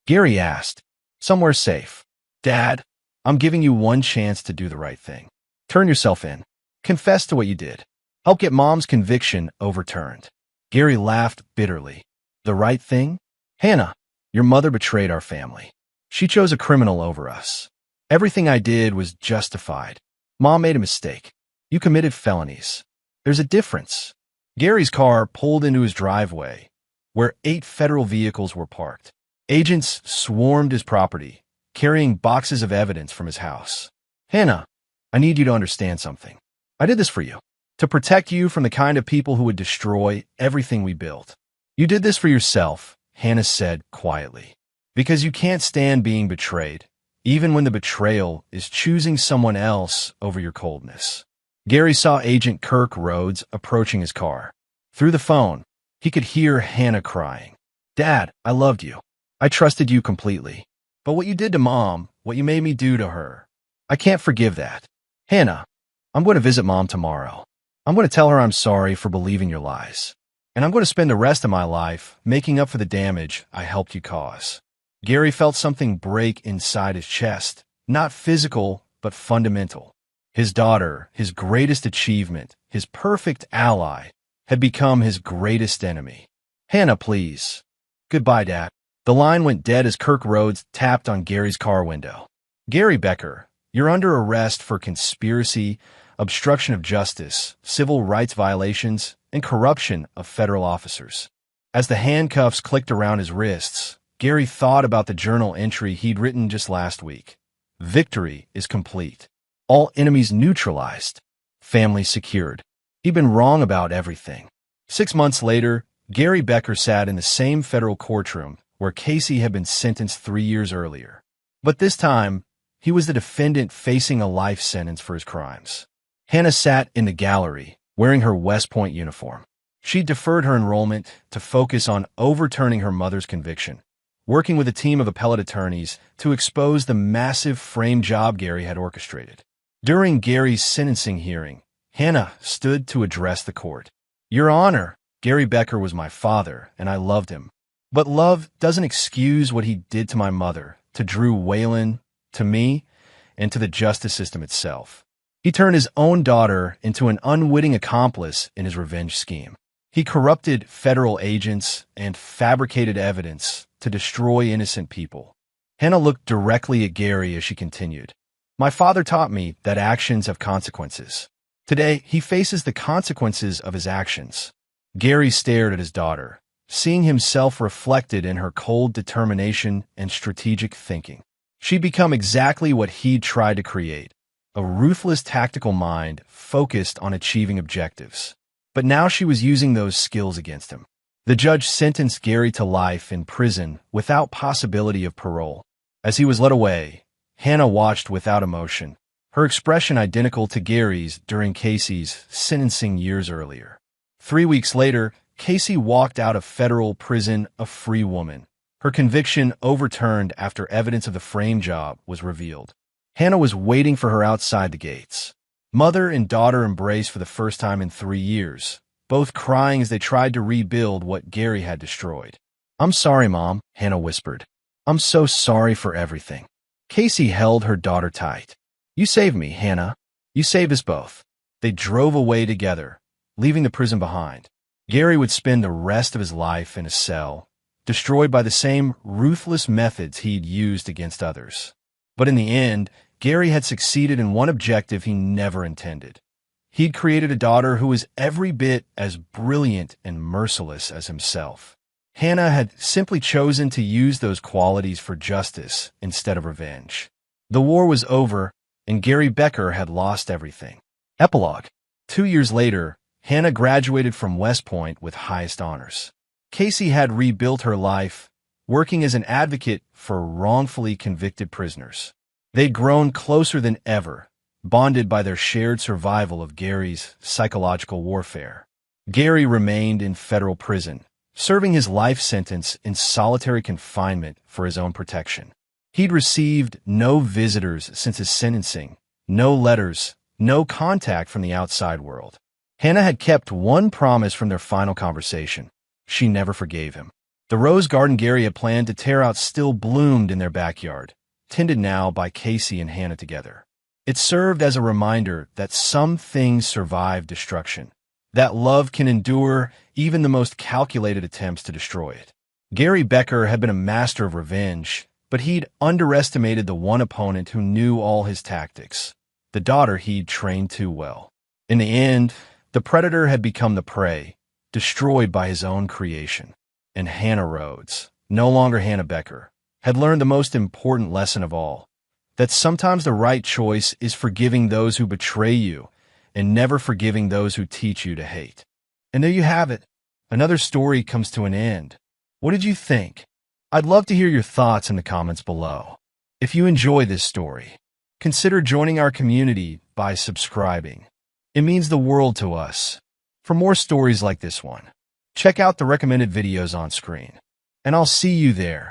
Gary asked. Somewhere safe. Dad, I'm giving you one chance to do the right thing. Turn yourself in. Confess to what you did. Help get Mom's conviction overturned. Gary laughed bitterly. The right thing? Hannah, your mother betrayed our family. She chose a criminal over us. Everything I did was justified. Mom made a mistake. You committed felonies. There's a difference. Gary's car pulled into his driveway, where 8 federal vehicles were parked. Agents swarmed his property, carrying boxes of evidence from his house. Hannah, I need you to understand something. I did this for you, to protect you from the kind of people who would destroy everything we built. You did this for yourself, Hannah said quietly, because you can't stand being betrayed, even when the betrayal is choosing someone else over your coldness. Gary saw Agent Kirk Rhodes approaching his car. Through the phone, he could hear Hannah crying. Dad, I loved you. I trusted you completely. But what you did to Mom, what you made me do to her, I can't forgive that. Hannah, I'm going to visit Mom tomorrow. I'm going to tell her I'm sorry for believing your lies. And I'm going to spend the rest of my life making up for the damage I helped you cause. Gary felt something break inside his chest, not physical, but fundamental. His daughter, his greatest achievement, his perfect ally, had become his greatest enemy. Hannah, please. Goodbye, Dad. The line went dead as Kirk Rhodes tapped on Gary's car window. Gary Becker, you're under arrest for conspiracy, obstruction of justice, civil rights violations, and corruption of federal officers. As the handcuffs clicked around his wrists, Gary thought about the journal entry he'd written just last week. Victory is complete. All enemies neutralized. Family secured. He'd been wrong about everything. 6 months later, Gary Becker sat in the same federal courtroom where Casey had been sentenced 3 years earlier. But this time, he was the defendant facing a life sentence for his crimes. Hannah sat in the gallery, wearing her West Point uniform. She deferred her enrollment to focus on overturning her mother's conviction, working with a team of appellate attorneys to expose the massive frame job Gary had orchestrated. During Gary's sentencing hearing, Hannah stood to address the court. Your Honor, Gary Becker was my father, and I loved him. But love doesn't excuse what he did to my mother, to Drew Whalen, to me, and to the justice system itself. He turned his own daughter into an unwitting accomplice in his revenge scheme. He corrupted federal agents and fabricated evidence to destroy innocent people. Hannah looked directly at Gary as she continued. My father taught me that actions have consequences. Today, he faces the consequences of his actions. Gary stared at his daughter, seeing himself reflected in her cold determination and strategic thinking. She'd become exactly what he'd tried to create, a ruthless tactical mind focused on achieving objectives. But now she was using those skills against him. The judge sentenced Gary to life in prison without possibility of parole. As he was led away, Hannah watched without emotion, her expression identical to Gary's during Casey's sentencing years earlier. 3 weeks later, Casey walked out of federal prison a free woman, her conviction overturned after evidence of the frame job was revealed. Hannah was waiting for her outside the gates. Mother and daughter embraced for the first time in 3 years, both crying as they tried to rebuild what Gary had destroyed. I'm sorry, Mom, Hannah whispered. I'm so sorry for everything. Casey held her daughter tight. "You saved me, Hannah. You saved us both." They drove away together, leaving the prison behind. Gary would spend the rest of his life in a cell, destroyed by the same ruthless methods he'd used against others. But in the end, Gary had succeeded in one objective he never intended. He'd created a daughter who was every bit as brilliant and merciless as himself. Hannah had simply chosen to use those qualities for justice instead of revenge. The war was over, and Gary Becker had lost everything. Epilogue. 2 years later, Hannah graduated from West Point with highest honors. Casey had rebuilt her life, working as an advocate for wrongfully convicted prisoners. They'd grown closer than ever, bonded by their shared survival of Gary's psychological warfare. Gary remained in federal prison, serving his life sentence in solitary confinement for his own protection. He'd received no visitors since his sentencing, no letters, no contact from the outside world. Hannah had kept one promise from their final conversation. She never forgave him. The rose garden Gary had planned to tear out still bloomed in their backyard, tended now by Casey and Hannah together. It served as a reminder that some things survive destruction, that love can endure even the most calculated attempts to destroy it. Gary Becker had been a master of revenge, but he'd underestimated the one opponent who knew all his tactics, the daughter he'd trained too well. In the end, the predator had become the prey, destroyed by his own creation. And Hannah Rhodes, no longer Hannah Becker, had learned the most important lesson of all, that sometimes the right choice is forgiving those who betray you and never forgiving those who teach you to hate. And there you have it. Another story comes to an end. What did you think? I'd love to hear your thoughts in the comments below. If you enjoy this story, consider joining our community by subscribing. It means the world to us. For more stories like this one, check out the recommended videos on screen. And I'll see you there.